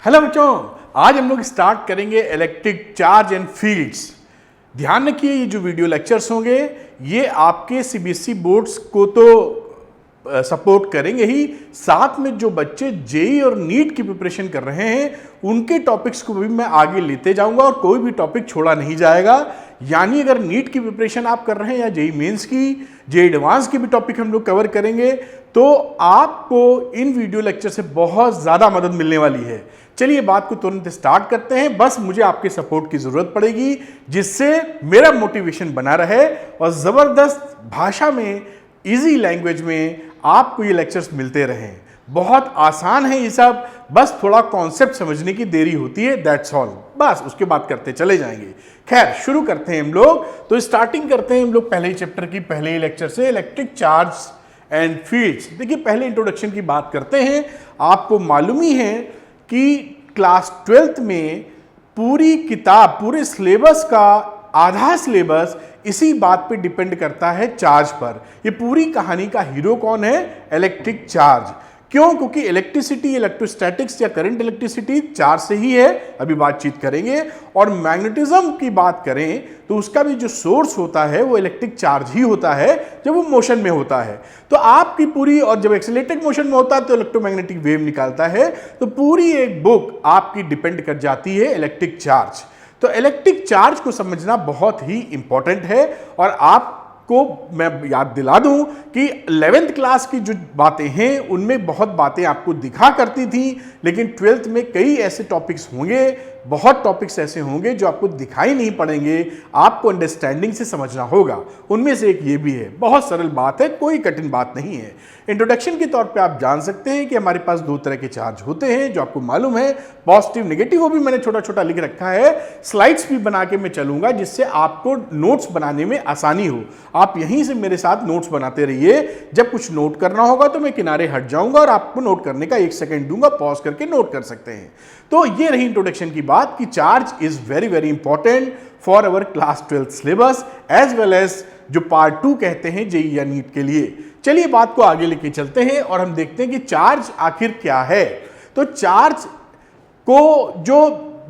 Hello बच्चों, आज हम लोग स्टार्ट करेंगे इलेक्ट्रिक चार्ज एंड फील्ड्स। ध्यान रखिए, ये जो वीडियो लेक्चर्स होंगे ये आपके सीबीएसई बोर्ड्स को तो सपोर्ट करेंगे ही, साथ में जो बच्चे जेई और नीट की प्रिपरेशन कर रहे हैं उनके टॉपिक्स को भी मैं आगे लेते जाऊंगा और कोई भी टॉपिक छोड़ा नहीं जाएगा। यानी अगर नीट की प्रिपरेशन आप कर रहे हैं या जेई मेंस की, जेई एडवांस की भी टॉपिक हम लोग कवर करेंगे, तो आपको इन वीडियो लेक्चर से बहुत ज्यादा मदद मिलने वाली है। चलिए बात को तुरंत स्टार्ट करते हैं। बस मुझे आपके सपोर्ट की जरूरत पड़ेगी जिससे मेरा मोटिवेशन बना रहे और जबरदस्त भाषा में, इजी लैंग्वेज में आपको ये लेक्चर्स मिलते रहें। बहुत आसान है ये सब, बस थोड़ा कॉन्सेप्ट समझने की देरी होती है, दैट्स ऑल। बस उसके बाद करते चले जाएंगे। खैर, शुरू करते हैं हम लोग। तो स्टार्टिंग करते हैं हम लोग पहले ही चैप्टर की पहले ही लेक्चर से, इलेक्ट्रिक चार्ज एंड फील्ड्स। देखिए, पहले इंट्रोडक्शन की बात करते हैं। आपको मालूम ही है कि क्लास 12th में पूरी किताब, पूरे सिलेबस का आधा सिलेबस इसी बात पे डिपेंड करता है, चार्ज पर। ये पूरी कहानी का हीरो कौन है? Electric charge. क्यों? क्योंकि इलेक्ट्रिसिटी, इलेक्ट्रोस्टैटिक्स या करंट इलेक्ट्रिसिटी चार्ज से ही है, अभी बातचीत करेंगे। और मैग्नेटिज्म की बात करें तो उसका भी जो सोर्स होता है वो इलेक्ट्रिक चार्ज ही होता है जब वो मोशन में होता है। तो आपकी पूरी, और जब एक्सीलरेटेड मोशन में होता है तो इलेक्ट्रोमैग्नेटिक वेव निकालता है। तो पूरी एक बुक आपकी डिपेंड कर जाती है इलेक्ट्रिक चार्ज। तो इलेक्ट्रिक चार्ज को समझना बहुत ही इंपॉर्टेंट है। और आपको मैं याद दिला दूं कि 11th क्लास की जो बातें हैं उनमें बहुत बातें आपको दिखा करती थी, लेकिन 12th में कई ऐसे टॉपिक्स होंगे, बहुत टॉपिक्स ऐसे होंगे जो आपको दिखाई नहीं पड़ेंगे, आपको अंडरस्टैंडिंग से समझना होगा। उनमें से एक ये भी है। बहुत सरल बात है, कोई कठिन बात नहीं है। इंट्रोडक्शन के तौर पे आप जान सकते हैं कि हमारे पास दो तरह के चार्ज होते हैं जो आपको मालूम है, पॉजिटिव नेगेटिव। वो भी मैंने छोटा छोटा लिख रखा है, स्लाइड्स भी बना के मैं चलूंगा जिससे आपको नोट्स बनाने में आसानी हो। आप यहीं से मेरे साथ नोट्स बनाते रहिए। जब कुछ नोट करना होगा तो मैं किनारे हट जाऊंगा और आपको नोट करने का 1 सेकंड दूंगा, पॉज करके नोट कर सकते हैं। तो ये रही इंट्रोडक्शन की बात कि charge is very very important for our class 12th syllabus as well as जो पार्ट 2 कहते हैं जेई या नीट के लिए। चलिए बात को आगे लेके चलते हैं और हम देखते हैं कि चार्ज आखिर क्या है। तो चार्ज को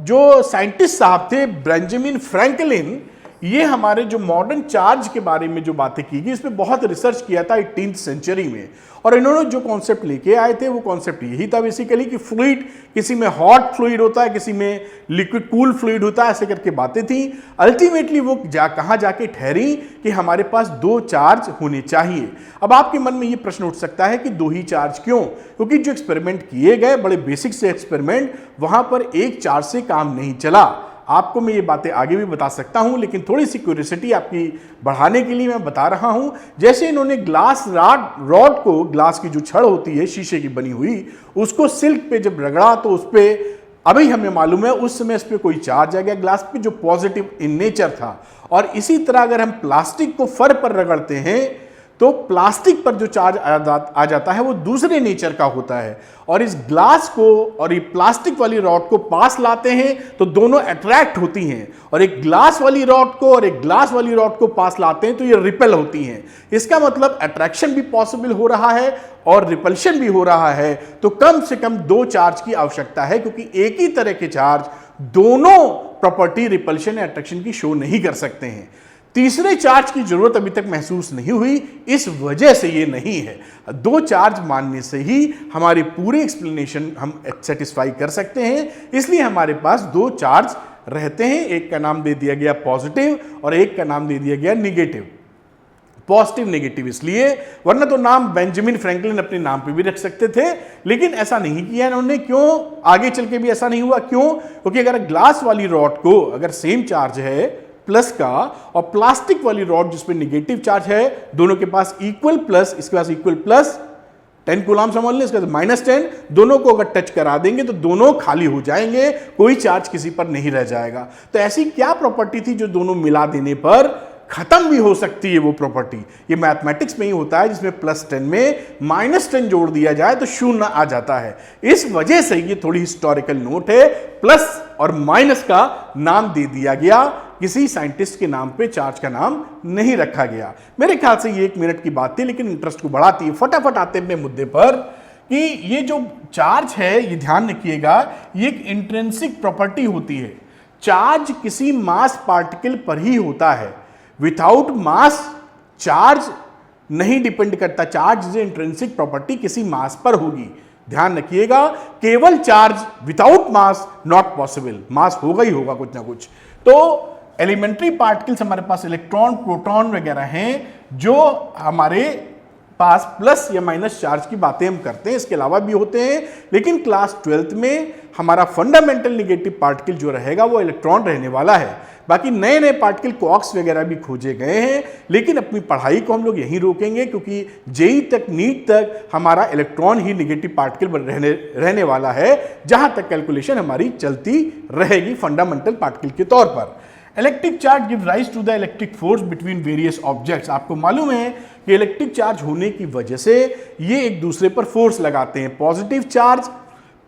जो साइंटिस्ट साहब थे, बेंजामिन फ्रैंकलिन, ये हमारे जो मॉडर्न चार्ज के बारे में जो बातें की गई, इस पे बहुत रिसर्च किया था 18th सेंचुरी में। और इन्होंने जो कॉन्सेप्ट लेके आए थे वो कॉन्सेप्ट यही था बेसिकली कि फ्लूइड, किसी में हॉट फ्लूइड होता है, किसी में लिक्विड कूल फ्लूइड होता है, ऐसे करके बातें थी। अल्टीमेटली वो कहां जाके ठहरी कि हमारे पास 2 चार्ज होने चाहिए। अब आपके मन में ये प्रश्न उठ सकता है कि 2 ही चार्ज क्यों? क्योंकि जो एक्सपेरिमेंट किए गए, बड़े बेसिक से एक्सपेरिमेंट, वहां पर एक चार्ज से काम नहीं चला। आपको मैं ये बातें आगे भी बता सकता हूं, लेकिन थोड़ी सी क्यूरियोसिटी आपकी बढ़ाने के लिए मैं बता रहा हूं। जैसे इन्होंने ग्लास रॉड को, ग्लास की जो छड़ होती है शीशे की बनी हुई, उसको सिल्क पे जब रगड़ा तो उस पर, अभी हमें मालूम है उस समय इस पर कोई चार्ज आ गया ग्लास पे जो पॉजिटिव इन नेचर था। और इसी तरह अगर हम प्लास्टिक को फर पर रगड़ते हैं तो प्लास्टिक पर जो चार्ज आ जाता है वो दूसरे नेचर का होता है। और इस ग्लास को और ये प्लास्टिक वाली रॉड को पास लाते हैं तो दोनों अट्रैक्ट होती हैं, और एक ग्लास वाली रॉड को और एक ग्लास वाली रॉड को पास लाते हैं तो ये रिपेल होती हैं। इसका मतलब अट्रैक्शन भी पॉसिबल हो रहा है और रिपल्शन भी हो रहा है। तो कम से कम 2 चार्ज की आवश्यकता है, क्योंकि एक ही तरह के चार्ज दोनों प्रॉपर्टी, रिपल्शन या अट्रैक्शन की शो नहीं कर सकते हैं। तीसरे चार्ज की जरूरत अभी तक महसूस नहीं हुई, इस वजह से ये नहीं है। 2 चार्ज मानने से ही हमारी पूरी एक्सप्लेनेशन हम सेटिस्फाई कर सकते हैं। इसलिए हमारे पास 2 चार्ज रहते हैं, एक का नाम दे दिया गया पॉजिटिव और एक का नाम दे दिया गया निगेटिव। पॉजिटिव नेगेटिव इसलिए, वरना तो नाम बेंजामिन फ्रैंकलिन अपने नाम पे भी रख सकते थे, लेकिन ऐसा नहीं किया इन्होंने। क्यों? आगे चल के भी ऐसा नहीं हुआ। क्यों? क्योंकि अगर ग्लास वाली रॉड को अगर सेम चार्ज है प्लस का, और प्लास्टिक वाली रॉड जिसमें निगेटिव चार्ज है, दोनों के पास इक्वल प्लस, इसके पास इक्वल प्लस 10 कूलम समझ लें, इसका -10, दोनों को अगर टच करा देंगे तो दोनों खाली हो जाएंगे, कोई चार्ज किसी पर नहीं रह जाएगा। तो ऐसी क्या प्रॉपर्टी थी जो दोनों मिला देने पर खत्म भी हो सकती है वो प्रॉपर्टी? ये मैथमेटिक्स में ही होता है, जिसमें +10 में -10 जोड़ दिया जाए तो 0 आ जाता है। इस वजह से ये थोड़ी हिस्टोरिकल नोट है, प्लस और माइनस का नाम दे दिया गया, किसी साइंटिस्ट के नाम पे चार्ज का नाम नहीं रखा गया। मेरे ख्याल से ये 1 मिनट की बात थी, लेकिन इंटरेस्ट को बढ़ाती है। फटाफट आते हैं अपने मुद्दे पर कि ये जो चार्ज है, ये ध्यान रखिएगा, ये एक इंट्रिंसिक प्रॉपर्टी होती है। चार्ज किसी मास पार्टिकल पर ही होता है, विदाउट मास चार्ज नहीं डिपेंड करता। चार्ज इज इंट्रिंसिक प्रॉपर्टी, किसी मास पर होगी। ध्यान रखिएगा, केवल charge without mass not possible, mass होगा ही होगा कुछ ना कुछ। तो एलिमेंट्री पार्टिकल्स हमारे पास इलेक्ट्रॉन, प्रोटॉन वगैरह हैं, जो हमारे पास प्लस या माइनस चार्ज की बातें हम करते हैं, इसके अलावा भी होते हैं। लेकिन क्लास 12th में हमारा फंडामेंटल नेगेटिव पार्टिकल जो रहेगा वो इलेक्ट्रॉन रहने वाला है। बाकी नए नए पार्टिकल क्वार्क्स वगैरह भी खोजे गए हैं, लेकिन अपनी पढ़ाई को हम लोग यहीं रोकेंगे, क्योंकि जेई तक, नीट तक हमारा इलेक्ट्रॉन ही नेगेटिव पार्टिकल रहने वाला है, जहां तक कैलकुलेशन हमारी चलती रहेगी फंडामेंटल पार्टिकल के तौर पर। Electric charge give rise to the electric force between various objects. आपको मालूम है कि इलेक्ट्रिक चार्ज होने की वजह से ये एक दूसरे पर फोर्स लगाते हैं।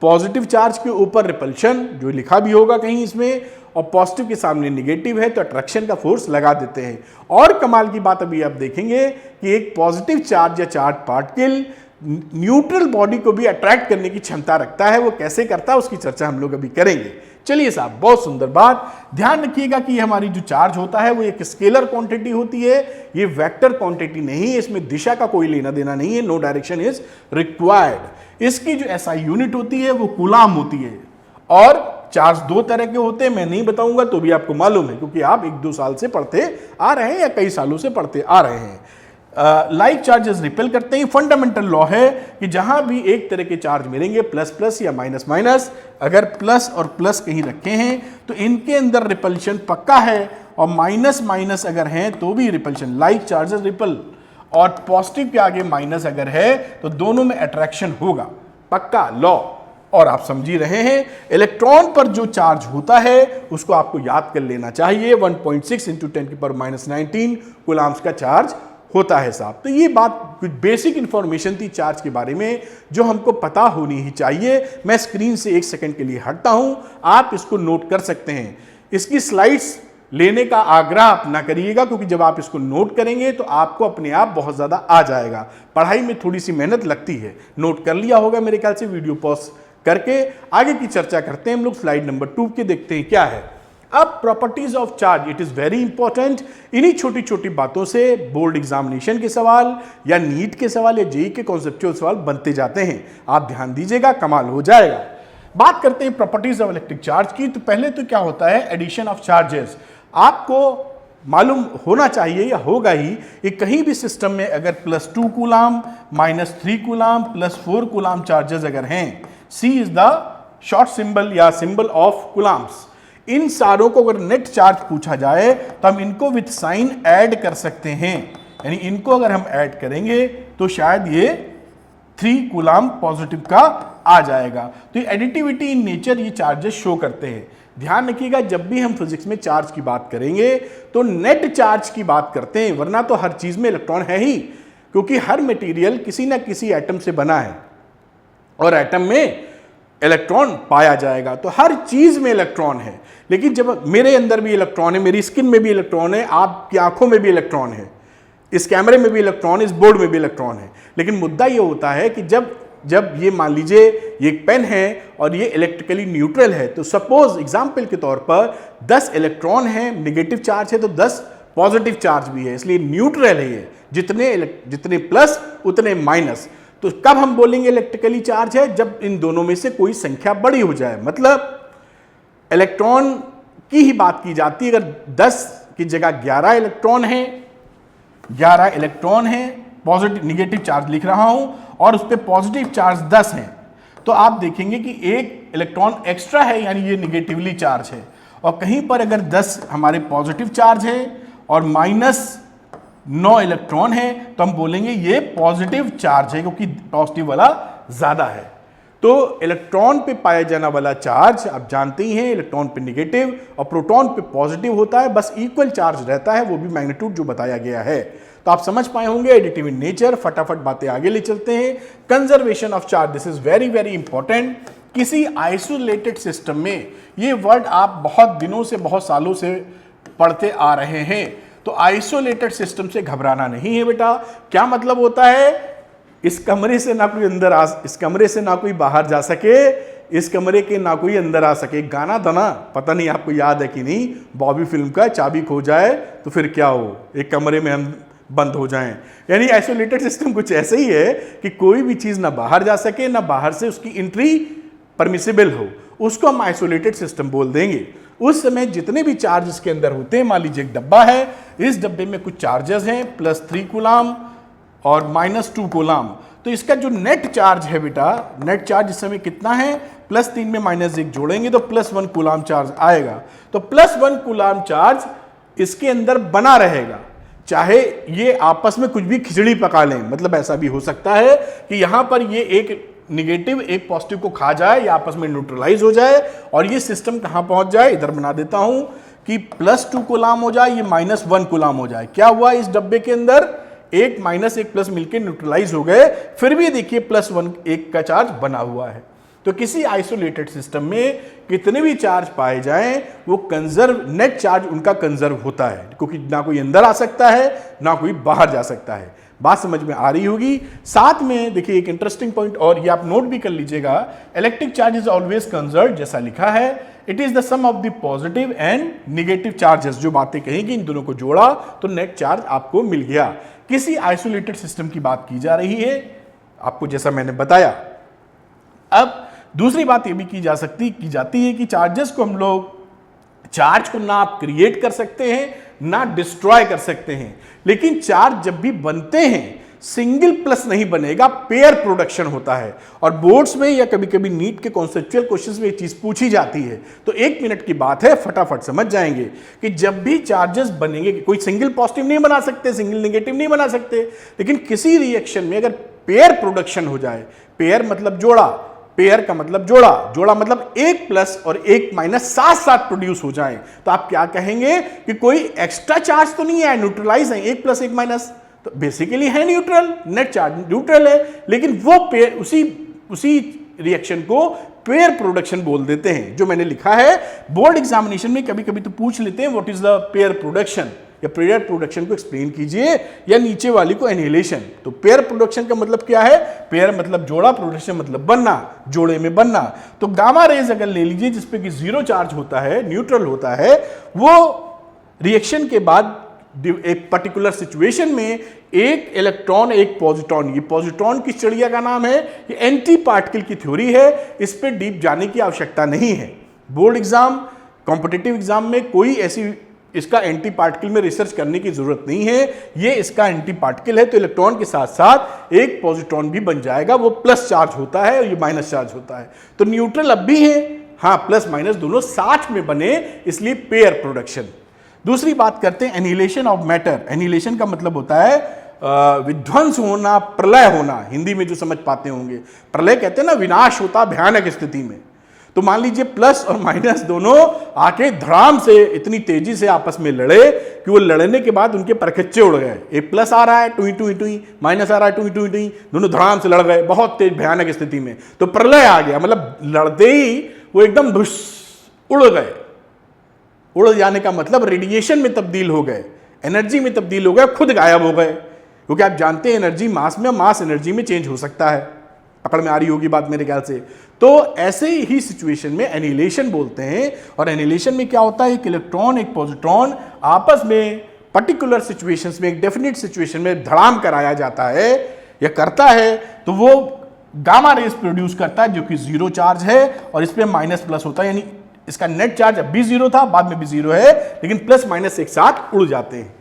पॉजिटिव चार्ज के ऊपर रिपल्शन, जो लिखा भी होगा कहीं इसमें, और पॉजिटिव के सामने निगेटिव है तो अट्रैक्शन का फोर्स लगा देते हैं। और कमाल की बात अभी आप देखेंगे कि एक पॉजिटिव चार्ज या चार्ज पार्टिकल न्यूट्रल बॉडी को भी अट्रैक्ट करने की क्षमता रखता है। वो कैसे करता है उसकी चर्चा हम लोग अभी करेंगे। चलिए साहब, बहुत सुंदर बात। ध्यान रखिएगा कि हमारी जो चार्ज होता है वो एक स्केलर क्वांटिटी होती है, ये वेक्टर क्वांटिटी नहीं है, इसमें दिशा का कोई लेना देना नहीं है, नो डायरेक्शन इज रिक्वायर्ड। इसकी जो एसआई यूनिट होती है वो कूलाम होती है। और चार्ज दो तरह के होते हैं, मैं नहीं बताऊंगा तो भी आपको मालूम है, क्योंकि आप 1-2 साल से पढ़ते आ रहे हैं या कई सालों से पढ़ते आ रहे हैं। लाइक चार्जेस रिपेल करते हैं। फंडामेंटल लॉ है कि जहां भी एक तरह के चार्ज मिलेंगे, प्लस प्लस या माइनस माइनस, अगर प्लस और प्लस कहीं रखे हैं तो इनके अंदर रिपल्शन पक्का है, और माइनस माइनस अगर हैं तो भी रिपल्शन। लाइक चार्जेस रिपल, और पॉजिटिव के आगे माइनस अगर है तो दोनों में अट्रैक्शन होगा, पक्का लॉ। और आप समझ ही रहे हैं, इलेक्ट्रॉन पर जो चार्ज होता है उसको आपको याद कर लेना चाहिए। 1.6 × 10⁻19 कूलाम्स का चार्ज होता है साहब। तो ये बात कुछ बेसिक इंफॉर्मेशन थी चार्ज के बारे में, जो हमको पता होनी ही चाहिए। मैं स्क्रीन से 1 सेकंड के लिए हटता हूं, आप इसको नोट कर सकते हैं। इसकी स्लाइड्स लेने का आग्रह आप ना करिएगा, क्योंकि जब आप इसको नोट करेंगे तो आपको अपने आप बहुत ज़्यादा आ जाएगा। पढ़ाई में थोड़ी सी मेहनत लगती है। नोट कर लिया होगा मेरे ख्याल से, वीडियो पॉज करके आगे की चर्चा करते हैं हम लोग। स्लाइड नंबर 2 के देखते हैं क्या है। अब properties of charge, it is very important. इन्हीं छोटी छोटी बातों से बोर्ड एग्जामिनेशन के सवाल या नीट के सवाल या जेई के कॉन्सेप्चुअल सवाल बनते जाते हैं। आप ध्यान दीजिएगा, कमाल हो जाएगा। बात करते हैं प्रॉपर्टीज ऑफ इलेक्ट्रिक चार्ज की। तो पहले तो क्या होता है, एडिशन ऑफ चार्जेस। आपको मालूम होना चाहिए या होगा ही कि कहीं भी सिस्टम में अगर +2 कूलाम, -3 कूलाम, +4 कूलाम चार्जेस अगर हैं, C is the short symbol या सिंबल ऑफ कूलाम्स। इन सारों को अगर नेट चार्ज पूछा जाए तो हम इनको विथ साइन ऐड कर सकते हैं, यानी इनको अगर हम ऐड करेंगे तो शायद ये 3 कूलाम पॉजिटिव का आ जाएगा। तो ये एडिटिविटी इन नेचर ये चार्जेस शो करते हैं। ध्यान रखिएगा, जब भी हम फिजिक्स में चार्ज की बात करेंगे तो नेट चार्ज की बात करते हैं, वरना तो हर चीज में इलेक्ट्रॉन है ही, क्योंकि हर मटेरियल किसी ना किसी एटम से बना है और एटम में इलेक्ट्रॉन पाया जाएगा। तो हर चीज में इलेक्ट्रॉन है। लेकिन जब मेरे अंदर भी इलेक्ट्रॉन है, मेरी स्किन में भी इलेक्ट्रॉन है, आपकी आंखों में भी इलेक्ट्रॉन है, इस कैमरे में भी इलेक्ट्रॉन, इस बोर्ड में भी इलेक्ट्रॉन है। लेकिन मुद्दा ये होता है कि जब ये मान लीजिए ये एक पेन है और ये इलेक्ट्रिकली न्यूट्रल है, तो सपोज एग्जाम्पल के तौर पर 10 इलेक्ट्रॉन है, नेगेटिव चार्ज है, तो 10 पॉजिटिव चार्ज भी है, इसलिए न्यूट्रल है ये। जितने प्लस उतने माइनस। तो कब हम बोलेंगे इलेक्ट्रिकली चार्ज है, जब इन दोनों में से कोई संख्या बड़ी हो जाए। मतलब इलेक्ट्रॉन की ही बात की जाती है। अगर 10 की जगह 11 इलेक्ट्रॉन है, 11 इलेक्ट्रॉन है, पॉजिटिव निगेटिव चार्ज लिख रहा हूं, और उस पर पॉजिटिव चार्ज 10 है, तो आप देखेंगे कि एक इलेक्ट्रॉन एक्स्ट्रा है, यानी ये निगेटिवली चार्ज है। और कहीं पर अगर 10 हमारे पॉजिटिव चार्ज है और -9 इलेक्ट्रॉन है, तो हम बोलेंगे ये पॉजिटिव चार्ज है, क्योंकि पॉजिटिव वाला ज्यादा है। तो इलेक्ट्रॉन पे पाया जाने वाला चार्ज आप जानते ही हैं, इलेक्ट्रॉन पे निगेटिव और प्रोटॉन पे पॉजिटिव होता है, बस इक्वल चार्ज रहता है, वो भी मैग्नीट्यूड जो बताया गया है। तो आप समझ पाए होंगे एडिटिव इन नेचर। फटाफट बातें आगे ले चलते हैं। Conservation of charge, this is very very important. किसी आइसोलेटेड सिस्टम में, ये वर्ड आप बहुत दिनों से, बहुत सालों से पढ़ते आ रहे हैं। तो आइसोलेटेड सिस्टम से घबराना नहीं है बेटा। क्या मतलब होता है, इस कमरे से ना कोई अंदर आ, इस कमरे से ना कोई बाहर जा सके, इस कमरे के ना कोई अंदर आ सके। गाना था ना, पता नहीं आपको याद है कि नहीं, बॉबी फिल्म का, चाबी खो जाए तो फिर क्या हो, एक कमरे में हम बंद हो जाएं। यानी आइसोलेटेड सिस्टम कुछ ऐसे ही है कि कोई भी चीज ना बाहर जा सके, ना बाहर से उसकी एंट्री परमिसिबल हो, उसको हम आइसोलेटेड सिस्टम बोल देंगे। उस समय जितने भी चार्ज इसके अंदर होते हैं, मान लीजिए एक डब्बा है, इस डब्बे में कुछ चार्जेस हैं, +3 कूलाम और -2 कूलाम। तो इसका जो नेट चार्ज है बेटा, नेट चार्ज इस समय कितना है, +3 में -1 जोड़ेंगे तो +1 कूलाम चार्ज आएगा। तो +1 कूलाम चार्ज इसके अंदर बना रहेगा, चाहे ये आपस में कुछ भी खिचड़ी पका लें। मतलब ऐसा भी हो सकता है कि यहां पर ये एक निगेटिव एक पॉजिटिव को खा जाए या आपस में न्यूट्रलाइज हो जाए, और ये सिस्टम कहां पहुंच जाए, इधर बना देता हूं कि +2 कूलाम हो जाए, ये -1 कूलाम हो जाए। क्या हुआ, इस डब्बे के अंदर एक माइनस एक प्लस मिलकर न्यूट्रलाइज हो गए, फिर भी देखिए +1 एक का चार्ज बना हुआ है। तो किसी आइसोलेटेड सिस्टम में कितने भी चार्ज पाए जाएं, वो कंजर्व, नेट चार्ज उनका कंजर्व होता है, क्योंकि ना कोई अंदर आ सकता है ना कोई बाहर जा सकता है। बात समझ में आ रही होगी। साथ में देखिए एक इंटरेस्टिंग पॉइंट और, ये आप नोट भी कर लीजिएगा, electric charge is always conserve, जैसा लिखा है, it is the sum of the positive and negative charges. जो बातें कहेंगी इन दोनों को जोड़ा तो नेट चार्ज आपको मिल गया। किसी आइसोलेटेड सिस्टम की बात की जा रही है आपको, जैसा मैंने बताया। अब दूसरी बात यह भी की जाती है कि चार्जेस को हम लोग, चार्ज को ना आप क्रिएट कर सकते हैं ना डिस्ट्रॉय कर सकते हैं, लेकिन चार्ज जब भी बनते हैं सिंगल प्लस नहीं बनेगा, पेयर प्रोडक्शन होता है। और बोर्ड्स में या कभी कभी नीट के कॉन्सेप्चुअल क्वेश्चंस में ये चीज पूछी जाती है, तो 1 मिनट की बात है, फटाफट समझ जाएंगे कि जब भी चार्जेस बनेंगे, कोई सिंगल पॉजिटिव नहीं बना सकते, सिंगल नेगेटिव नहीं बना सकते, लेकिन किसी रिएक्शन में अगर पेयर प्रोडक्शन हो जाए, पेयर मतलब जोड़ा, पेयर का मतलब जोड़ा, जोड़ा मतलब एक प्लस और एक माइनस साथ साथ प्रोड्यूस हो जाए, तो आप क्या कहेंगे कि कोई एक्स्ट्रा चार्ज तो नहीं है, न्यूट्रलाइज है, एक प्लस एक माइनस, तो बेसिकली है न्यूट्रल, नेट चार्ज न्यूट्रल है, लेकिन वो पेयर, उसी रिएक्शन को पेयर प्रोडक्शन बोल देते हैं। जो मैंने लिखा है बोर्ड एग्जामिनेशन में कभी कभी तो पूछ लेते हैं what is the pair production, या पेयर प्रोडक्शन को एक्सप्लेन कीजिए, या नीचे वाली को एनिहिलेशन। तो पेयर प्रोडक्शन का मतलब क्या है, पेयर मतलब जोड़ा, प्रोडक्शन मतलब बनना, जोड़े में बनना। तो गामा रेज अगर ले लीजिए जिसपे कि 0 चार्ज होता है, न्यूट्रल होता है, वो रिएक्शन के बाद एक पर्टिकुलर सिचुएशन में एक इलेक्ट्रॉन एक पॉजिट्रॉन, ये पॉजिट्रॉन की चिड़िया का नाम है, ये एंटी पार्टिकल की थ्योरी है, इस पे डीप जाने की आवश्यकता नहीं है। बोर्ड एग्जाम, कॉम्पिटिटिव एग्जाम में कोई ऐसी इसका एंटी पार्टिकल में रिसर्च करने की जरूरत नहीं है, ये इसका एंटी पार्टिकल है, तो इलेक्ट्रॉन के साथ साथ एक पॉजिट्रॉन भी बन जाएगा, वो प्लस चार्ज होता है और ये माइनस चार्ज होता है। तो न्यूट्रल अब भी है, हाँ, प्लस माइनस दोनों साथ में बने, इसलिए पेयर प्रोडक्शन। दूसरी बात करते हैं एनिहिलेशन ऑफ मैटर। एनिहिलेशन का मतलब होता है विध्वंस होना, प्रलय होना, हिंदी में जो समझ पाते होंगे। प्रलय कहते हैं ना, विनाश होता भयानक स्थिति में। तो मान लीजिए प्लस और माइनस दोनों आके धड़ाम से इतनी तेजी से आपस में लड़े कि वो लड़ने के बाद उनके परखच्चे उड़ गए। एक प्लस आ रहा है टुई टुई टुई, माइनस आ रहा है टुई टुई टुई, दोनों धड़ाम से लड़ गए बहुत तेज भयानक स्थिति में, तो प्रलय आ गया। मतलब लड़ते ही वो एकदम धुस उड़ गए। उड़ जाने का मतलब रेडिएशन में तब्दील हो गए, एनर्जी में तब्दील हो गए, खुद गायब हो गए। क्योंकि आप जानते हैं एनर्जी मास में, मास एनर्जी में चेंज हो सकता है। पकड़ में आ रही होगी बात मेरे ख्याल से। तो ऐसे ही सिचुएशन में एनिहिलेशन बोलते हैं। और एनिहिलेशन में क्या होता है, एक इलेक्ट्रॉन एक पॉजिट्रॉन आपस में पर्टिकुलर सिचुएशंस में, एक डेफिनेट सिचुएशन में धड़ाम कराया जाता है या करता है, तो वो गामा रेज प्रोड्यूस करता है जो कि 0 चार्ज है, और इस पर माइनस प्लस होता है। यानी इसका नेट चार्ज अब भी 0 था, बाद में भी 0 है, लेकिन प्लस माइनस एक साथ उड़ जाते हैं।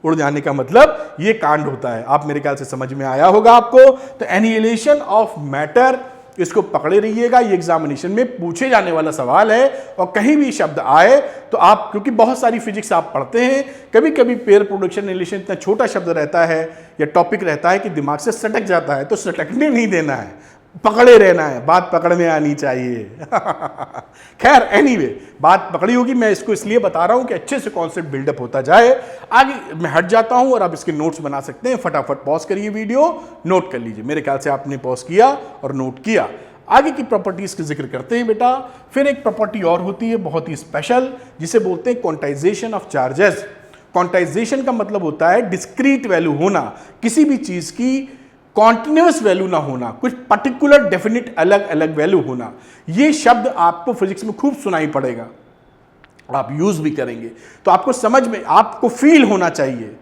उड़ जाने का मतलब ये कांड होता है। आप मेरे ख्याल से समझ में आया होगा आपको। तो एनिहिलेशन ऑफ मैटर, इसको पकड़े रहिएगा, ये एग्जामिनेशन में पूछे जाने वाला सवाल है। और कहीं भी शब्द आए तो आप, क्योंकि बहुत सारी फिजिक्स आप पढ़ते हैं, कभी कभी पेयर प्रोडक्शन एनिहिलेशन इतना छोटा शब्द रहता है या टॉपिक रहता है कि दिमाग से सटक जाता है, तो सटकने नहीं देना है, पकड़े रहना है, बात पकड़ में आनी चाहिए। खैर एनीवे, बात पकड़ी होगी। मैं इसको इसलिए बता रहा हूं कि अच्छे से कॉन्सेप्ट बिल्डअप होता जाए। आगे मैं हट जाता हूं और आप इसके नोट्स बना सकते हैं। फटाफट पॉज करिए वीडियो, नोट कर लीजिए। मेरे ख्याल से आपने पॉज किया और नोट किया। आगे की प्रॉपर्टीज का जिक्र करते हैं बेटा। फिर एक प्रॉपर्टी और होती है बहुत ही स्पेशल, जिसे बोलते हैं क्वांटाइजेशन ऑफ चार्जेस। क्वांटाइजेशन का मतलब होता है डिस्क्रीट वैल्यू होना, किसी भी चीज की कॉन्टिन्यूस वैल्यू ना होना, कुछ पर्टिकुलर डेफिनिट अलग अलग वैल्यू होना, ये शब्द आपको फिजिक्स में खूब सुनाई पड़ेगा, आप यूज भी करेंगे तो आपको समझ में, आपको फील होना चाहिए,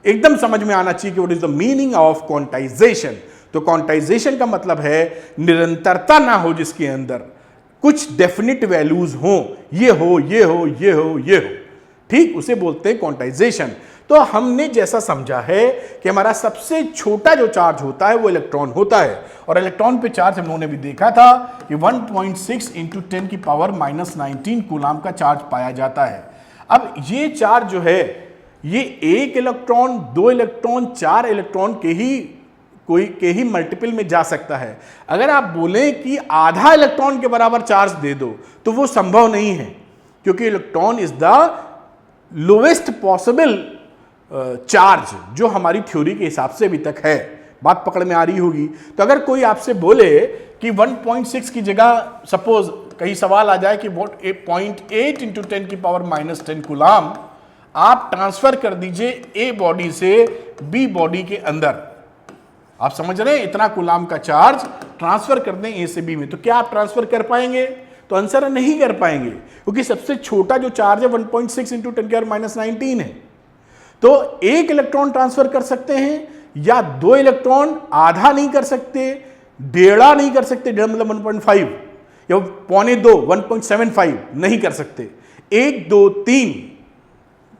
एकदम समझ में आना चाहिए कि what is the meaning of quantization. तो क्वांटाइजेशन का मतलब है निरंतरता ना हो, जिसके अंदर कुछ डेफिनिट वैल्यूज हो, ये हो, ये हो, ये हो, ये हो, ठीक, उसे बोलते हैं क्वांटाइजेशन। तो हमने जैसा समझा है कि हमारा सबसे छोटा जो चार्ज होता है वो इलेक्ट्रॉन होता है, और इलेक्ट्रॉन पे चार्ज हम लोगों ने भी देखा था कि 1.6 इंटू 10 की पावर -19 कूलाम का चार्ज पाया जाता है। अब ये चार्ज जो है ये 1 इलेक्ट्रॉन, 2 इलेक्ट्रॉन, 4 इलेक्ट्रॉन के ही मल्टीपल में जा सकता है। अगर आप बोलें कि आधा इलेक्ट्रॉन के बराबर चार्ज दे दो तो वो संभव नहीं है, क्योंकि electron is the lowest possible charge जो हमारी थ्योरी के हिसाब से अभी तक है। बात पकड़ में आ रही होगी। तो अगर कोई आपसे बोले कि 1.6 की जगह सपोज कहीं सवाल आ जाए कि 0.8 इंटू 10 की पावर -10 कूलाम आप ट्रांसफर कर दीजिए ए बॉडी से बी बॉडी के अंदर, आप समझ रहे हैं, इतना कूलाम का चार्ज ट्रांसफर कर दें ए से बी में, तो क्या आप ट्रांसफर कर पाएंगे? तो आंसर है नहीं कर पाएंगे, क्योंकि सबसे छोटा जो चार्ज है 1.6 इंटू 10 की पावर -19 है। तो 1 इलेक्ट्रॉन ट्रांसफर कर सकते हैं, या 2 इलेक्ट्रॉन, आधा नहीं कर सकते, डेढ़ा नहीं कर सकते, डेढ़ मतलब 1.5, या 1.25, 1.75 नहीं कर सकते, 1, 2, 3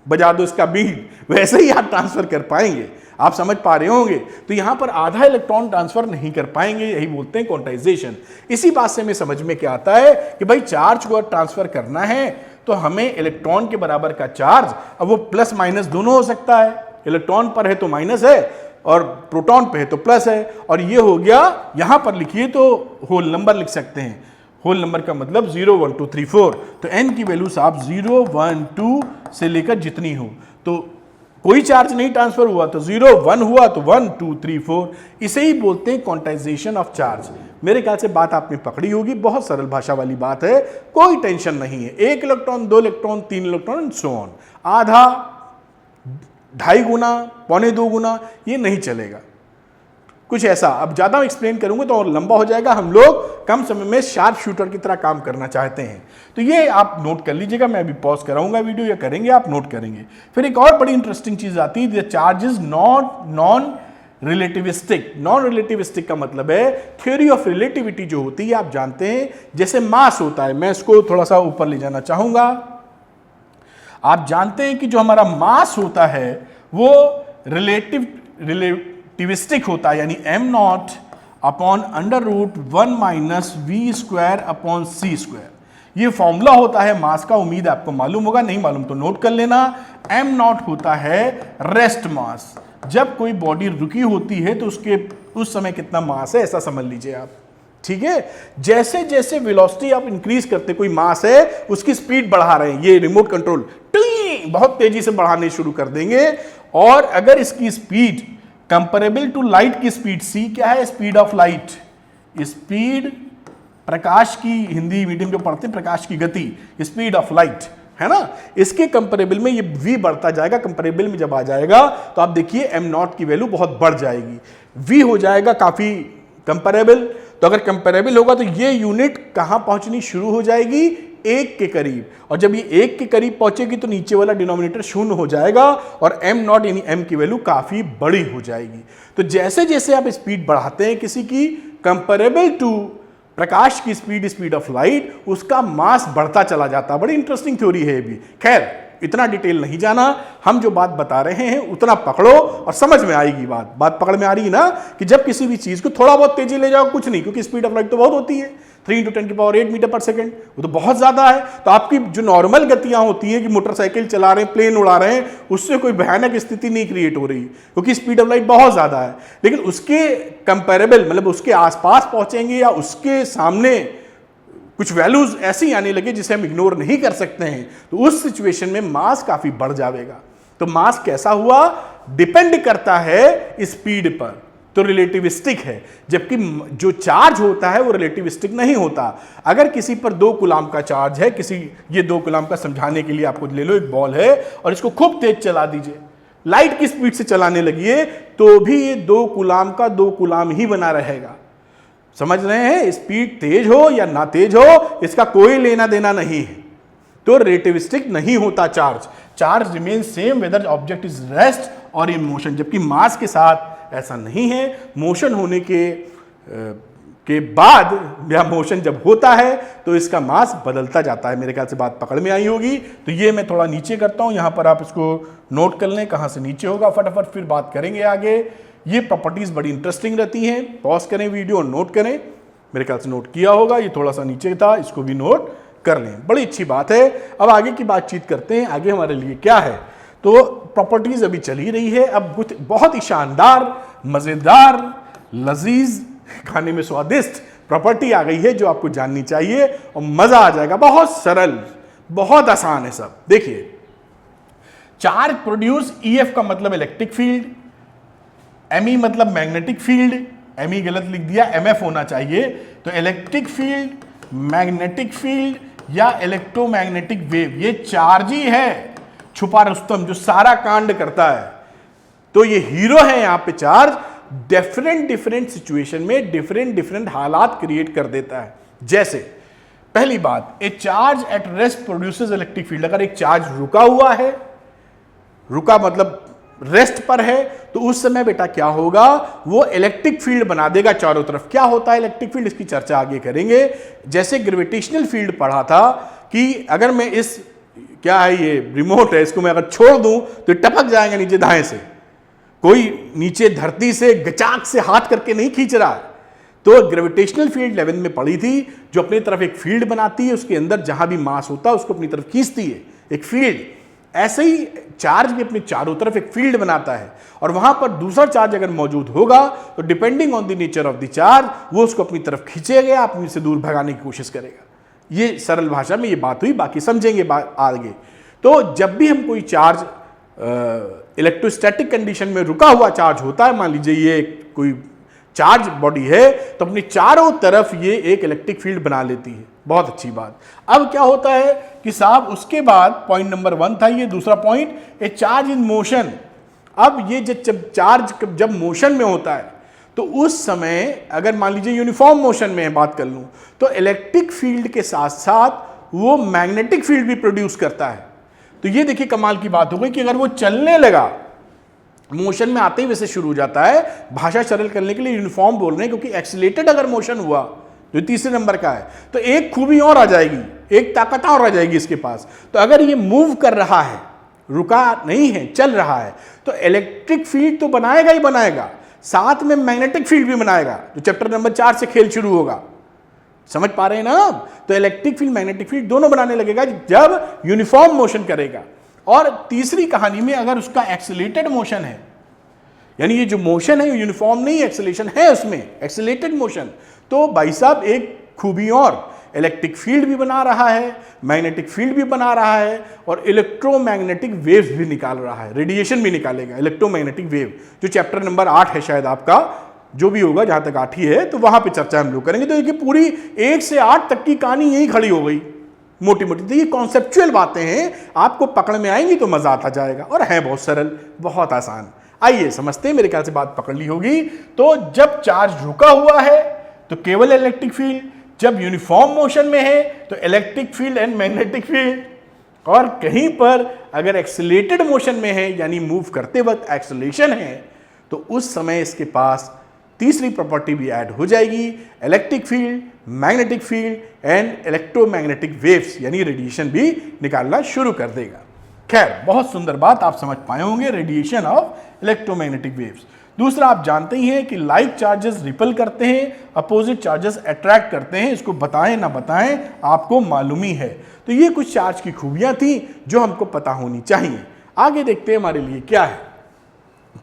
बजा दो इसका बीट, वैसे ही आप ट्रांसफर कर पाएंगे। आप समझ पा रहे होंगे। तो यहां पर आधा इलेक्ट्रॉन ट्रांसफर नहीं कर पाएंगे, यही बोलते हैं क्वांटाइजेशन। इसी बात से हमें समझ में क्या आता है कि भाई चार्ज को ट्रांसफर करना है तो हमें इलेक्ट्रॉन के बराबर का चार्ज, अब वो प्लस माइनस दोनों हो सकता है, इलेक्ट्रॉन पर है तो माइनस है और प्रोटॉन पे है तो प्लस है, और ये हो गया, यहां पर लिखिए तो होल नंबर लिख सकते हैं, होल नंबर का मतलब 0, 1, 2, 3, 4। तो n की वैल्यू साहब 0, 1, 2 से लेकर जितनी हो, तो कोई चार्ज नहीं ट्रांसफर हुआ तो 0, 1 हुआ तो 1, 2, 3, 4, इसे ही बोलते हैं क्वांटाइजेशन ऑफ चार्ज। मेरे ख्याल से बात आपने पकड़ी होगी, बहुत सरल भाषा वाली बात है, कोई टेंशन नहीं है। 1 electron, 2 electron, 3 electron and so on, आधा, 2.5 गुना, 1.25 गुना, ये नहीं चलेगा, कुछ ऐसा। अब ज्यादा एक्सप्लेन करूंगा तो और लंबा हो जाएगा, हम लोग कम समय में शार्प शूटर की तरह काम करना चाहते हैं। तो ये आप नोट कर लीजिएगा, मैं अभी पॉज कराऊंगा वीडियो, या करेंगे आप नोट करेंगे। फिर एक और बड़ी इंटरेस्टिंग चीज आती है, the charge is non relativistic. Non relativistic का मतलब है थ्योरी ऑफ रिलेटिविटी जो होती है, आप जानते हैं, जैसे मास होता है, मैं इसको थोड़ा सा ऊपर ले जाना चाहूंगा। आप जानते हैं कि जो हमारा मास होता है वो रिलेटिविस्टिक होता है, यानी m0 upon √1 minus v² upon c²। ये फॉर्मूला होता है मास का, उम्मीद आपको मालूम होगा, नहीं मालूम तो नोट कर लेना। m0 होता है रेस्ट मास, जब कोई बॉडी रुकी होती है तो उसके उस समय कितना मास है, ऐसा समझ लीजिए आप, ठीक है। जैसे जैसे वेलोसिटी आप इंक्रीज करते, कोई मास है उसकी स्पीड बढ़ा रहे हैं, ये रिमोट कंट्रोल बहुत तेजी से बढ़ाने शुरू कर देंगे, और अगर इसकी स्पीड कंपेरेबल टू लाइट की स्पीड, c क्या है, स्पीड ऑफ लाइट, स्पीड प्रकाश की, हिंदी मीडियम जो पढ़ते हैं, प्रकाश की गति, स्पीड ऑफ लाइट है ना, इसके कंपेरेबल में ये v बढ़ता जाएगा। कंपेरेबल में जब आ जाएगा तो आप देखिए m0 की वैल्यू बहुत बढ़ जाएगी, v हो जाएगा काफी कंपेरेबल। तो अगर कंपेरेबल होगा तो ये यूनिट कहां पहुंचनी शुरू हो जाएगी, 1 के करीब, और जब ये 1 के करीब पहुंचेगी तो नीचे वाला डिनोमिनेटर 0 हो जाएगा और m0 यानी m की वैल्यू काफी बड़ी हो जाएगी। तो जैसे जैसे आप स्पीड बढ़ाते हैं किसी की कंपेरेबल टू प्रकाश की स्पीड, स्पीड ऑफ लाइट, उसका मास बढ़ता चला जाता है। बड़ी इंटरेस्टिंग थ्योरी है ये भी। खैर इतना डिटेल नहीं जाना, हम जो बात बता रहे हैं उतना पकड़ो और समझ में आएगी बात। बात पकड़ में आ रही है ना, कि जब किसी भी चीज को थोड़ा बहुत तेजी ले जाओ कुछ नहीं, क्योंकि स्पीड ऑफ लाइट तो बहुत होती है, 3 × 10 की पावर 8 मीटर पर सेकंड, वो तो बहुत ज्यादा है। तो आपकी जो नॉर्मल गतियां होती हैं कि मोटरसाइकिल चला रहे हैं, प्लेन उड़ा रहे हैं, उससे कोई भयानक स्थिति नहीं क्रिएट हो रही, क्योंकि स्पीड ऑफ लाइट बहुत ज्यादा है। लेकिन उसके कंपेरेबल, मतलब उसके आसपास पहुंचेंगे या उसके सामने कुछ वैल्यूज ऐसी आने लगे जिसे हम इग्नोर नहीं कर सकते हैं, तो उस सिचुएशन में मास काफी बढ़ जाएगा। तो मास कैसा हुआ, डिपेंड करता है स्पीड पर, तो रिलेटिविस्टिक है, जबकि जो चार्ज होता है वो रिलेटिविस्टिक नहीं होता। अगर किसी पर 2 कूलाम का चार्ज है, किसी, ये 2 कूलाम का समझाने के लिए आपको ले लो, एक बॉल है और इसको खूब तेज चला दीजिए, लाइट की स्पीड से चलाने लगिए तो भी ये 2 कूलाम का 2 कूलाम ही बना रहेगा। समझ रहे हैं? स्पीड तेज हो या ना तेज हो इसका कोई लेना देना नहीं है। तो रिलेटिविस्टिक नहीं होता charge remain same whether object is rest और इन मोशन, जबकि मास के साथ ऐसा नहीं है। मोशन होने के बाद या मोशन जब होता है तो इसका मास बदलता जाता है। मेरे ख्याल से बात पकड़ में आई होगी। तो ये मैं थोड़ा नीचे करता हूं, यहां पर आप इसको नोट कर लें कहां से नीचे होगा, फटाफट फिर बात करेंगे आगे। ये प्रॉपर्टीज बड़ी इंटरेस्टिंग रहती हैं। पॉज करें वीडियो और नोट करें। मेरे ख्याल से नोट किया होगा, ये थोड़ा सा नीचे था, इसको भी नोट कर लें। बड़ी अच्छी बात है। अब आगे की बातचीत करते हैं, आगे हमारे लिए क्या है। तो प्रॉपर्टीज अभी चल ही रही है। अब कुछ बहुत ही शानदार, मजेदार, लजीज, खाने में स्वादिष्ट प्रॉपर्टी आ गई है जो आपको जाननी चाहिए और मजा आ जाएगा। बहुत सरल, बहुत आसान है सब। देखिए, चार्ज प्रोड्यूस, ईएफ का मतलब इलेक्ट्रिक फील्ड, एमई मतलब मैग्नेटिक फील्ड, एमई गलत लिख दिया, एमएफ होना चाहिए। तो इलेक्ट्रिक फील्ड, मैग्नेटिक फील्ड या इलेक्ट्रोमैग्नेटिक वेव, ये चार्ज ही है छुपा रुस्तम जो सारा कांड करता है। तो ये हीरो है यहां पे चार्ज, डिफरेंट सिचुएशन में डिफरेंट हालात क्रिएट कर देता है। जैसे पहली बात, ए charge at rest produces electric field. अगर एक चार्ज रुका हुआ है, रुका मतलब रेस्ट पर है, तो उस समय बेटा क्या होगा, वो इलेक्ट्रिक फील्ड बना देगा चारों तरफ। क्या होता है इलेक्ट्रिक फील्ड, इसकी चर्चा आगे करेंगे। जैसे ग्रेविटेशनल फील्ड पढ़ा था कि अगर मैं इस, क्या है ये रिमोट है, इसको मैं अगर छोड़ दूं तो टपक जाएगा नीचे दाएं से। कोई नीचे धरती से गचाक से हाथ करके नहीं खींच रहा है। तो ग्रेविटेशनल फील्ड 11 में पढ़ी थी, जो अपनी तरफ एक फील्ड बनाती है, उसके अंदर जहां भी मास होता है उसको अपनी तरफ खींचती है, एक फील्ड। ऐसे ही चार्ज भी अपने चारों तरफ एक फील्ड बनाता है, और वहां पर दूसरा चार्ज अगर मौजूद होगा तो depending on the nature of the charge वो उसको अपनी तरफ खींचेगा, अपने से दूर भगाने की कोशिश करेगा। ये सरल भाषा में ये बात हुई, बाकी समझेंगे आगे। तो जब भी हम कोई चार्ज इलेक्ट्रोस्टैटिक कंडीशन में रुका हुआ चार्ज होता है, मान लीजिए ये कोई चार्ज बॉडी है, तो अपनी चारों तरफ ये एक इलेक्ट्रिक फील्ड बना लेती है। बहुत अच्छी बात। अब क्या होता है कि साहब उसके बाद पॉइंट नंबर 1 था, ये दूसरा point, A charge in motion. अब ये जब चार्ज जब मोशन में होता है तो उस समय अगर मान लीजिए यूनिफॉर्म मोशन में बात कर लूं, तो इलेक्ट्रिक फील्ड के साथ साथ वो मैग्नेटिक फील्ड भी प्रोड्यूस करता है। तो ये देखिए कमाल की बात हो गई कि अगर वो चलने लगा, मोशन में आते ही वैसे शुरू हो जाता है, भाषा सरल करने के लिए यूनिफॉर्म बोल रहे हैं, क्योंकि एक्सीलरेटेड अगर मोशन हुआ जो तीसरे नंबर का है, तो एक खूबी और आ जाएगी, एक ताकत और आ जाएगी इसके पास। तो अगर ये मूव कर रहा है, रुका नहीं है, चल रहा है, तो इलेक्ट्रिक फील्ड तो बनाएगा ही बनाएगा, साथ में मैग्नेटिक फील्ड भी बनाएगा, जो चैप्टर नंबर 4 से खेल शुरू होगा। समझ पा रहे हैं ना आप? तो इलेक्ट्रिक फील्ड मैग्नेटिक फील्ड दोनों बनाने लगेगा जब यूनिफॉर्म मोशन करेगा। और तीसरी कहानी में अगर उसका एक्सीलरेटेड मोशन है, यानी ये जो मोशन है यूनिफॉर्म नहीं, एक्सीलरेशन है उसमें, एक्सीलरेटेड मोशन, तो भाई साहब एक खूबी और, इलेक्ट्रिक फील्ड भी बना रहा है, मैग्नेटिक फील्ड भी बना रहा है, और इलेक्ट्रोमैग्नेटिक वेव्स भी निकाल रहा है, रेडिएशन भी निकालेगा, इलेक्ट्रोमैग्नेटिक वेव, जो चैप्टर नंबर 8 है शायद आपका, जो भी होगा, जहां तक 8 ही है, तो वहां पे चर्चा हम लोग करेंगे। तो ये पूरी 1 से 8 तक की कहानी यही खड़ी हो गई मोटी मोटी। तो ये कॉन्सेप्चुअल बातें हैं, आपको पकड़ में आएंगी तो मजा आता जाएगा, और है बहुत सरल, बहुत आसान। आइए समझते हैं, मेरे ख्याल से बात पकड़ ली होगी। तो जब चार्ज रुका हुआ है तो केवल इलेक्ट्रिक फील्ड, जब यूनिफॉर्म मोशन में है तो electric field and magnetic field, और कहीं पर अगर एक्सीलरेटेड मोशन में है यानी मूव करते वक्त एक्सीलरेशन है, तो उस समय इसके पास तीसरी प्रॉपर्टी भी ऐड हो जाएगी, electric field, magnetic field and electromagnetic waves, यानी रेडिएशन भी निकालना शुरू कर देगा। खैर, बहुत सुंदर बात, आप समझ पाए होंगे, रेडिएशन ऑफ इलेक्ट्रोमैग्नेटिक वेव्स। दूसरा, आप जानते ही हैं कि लाइक चार्जेस रिपल करते हैं, अपोजिट चार्जेस अट्रैक्ट करते हैं। इसको बताएं ना बताएं आपको मालूम ही है। तो ये कुछ चार्ज की खूबियां थी जो हमको पता होनी चाहिए। आगे देखते हैं हमारे लिए क्या है।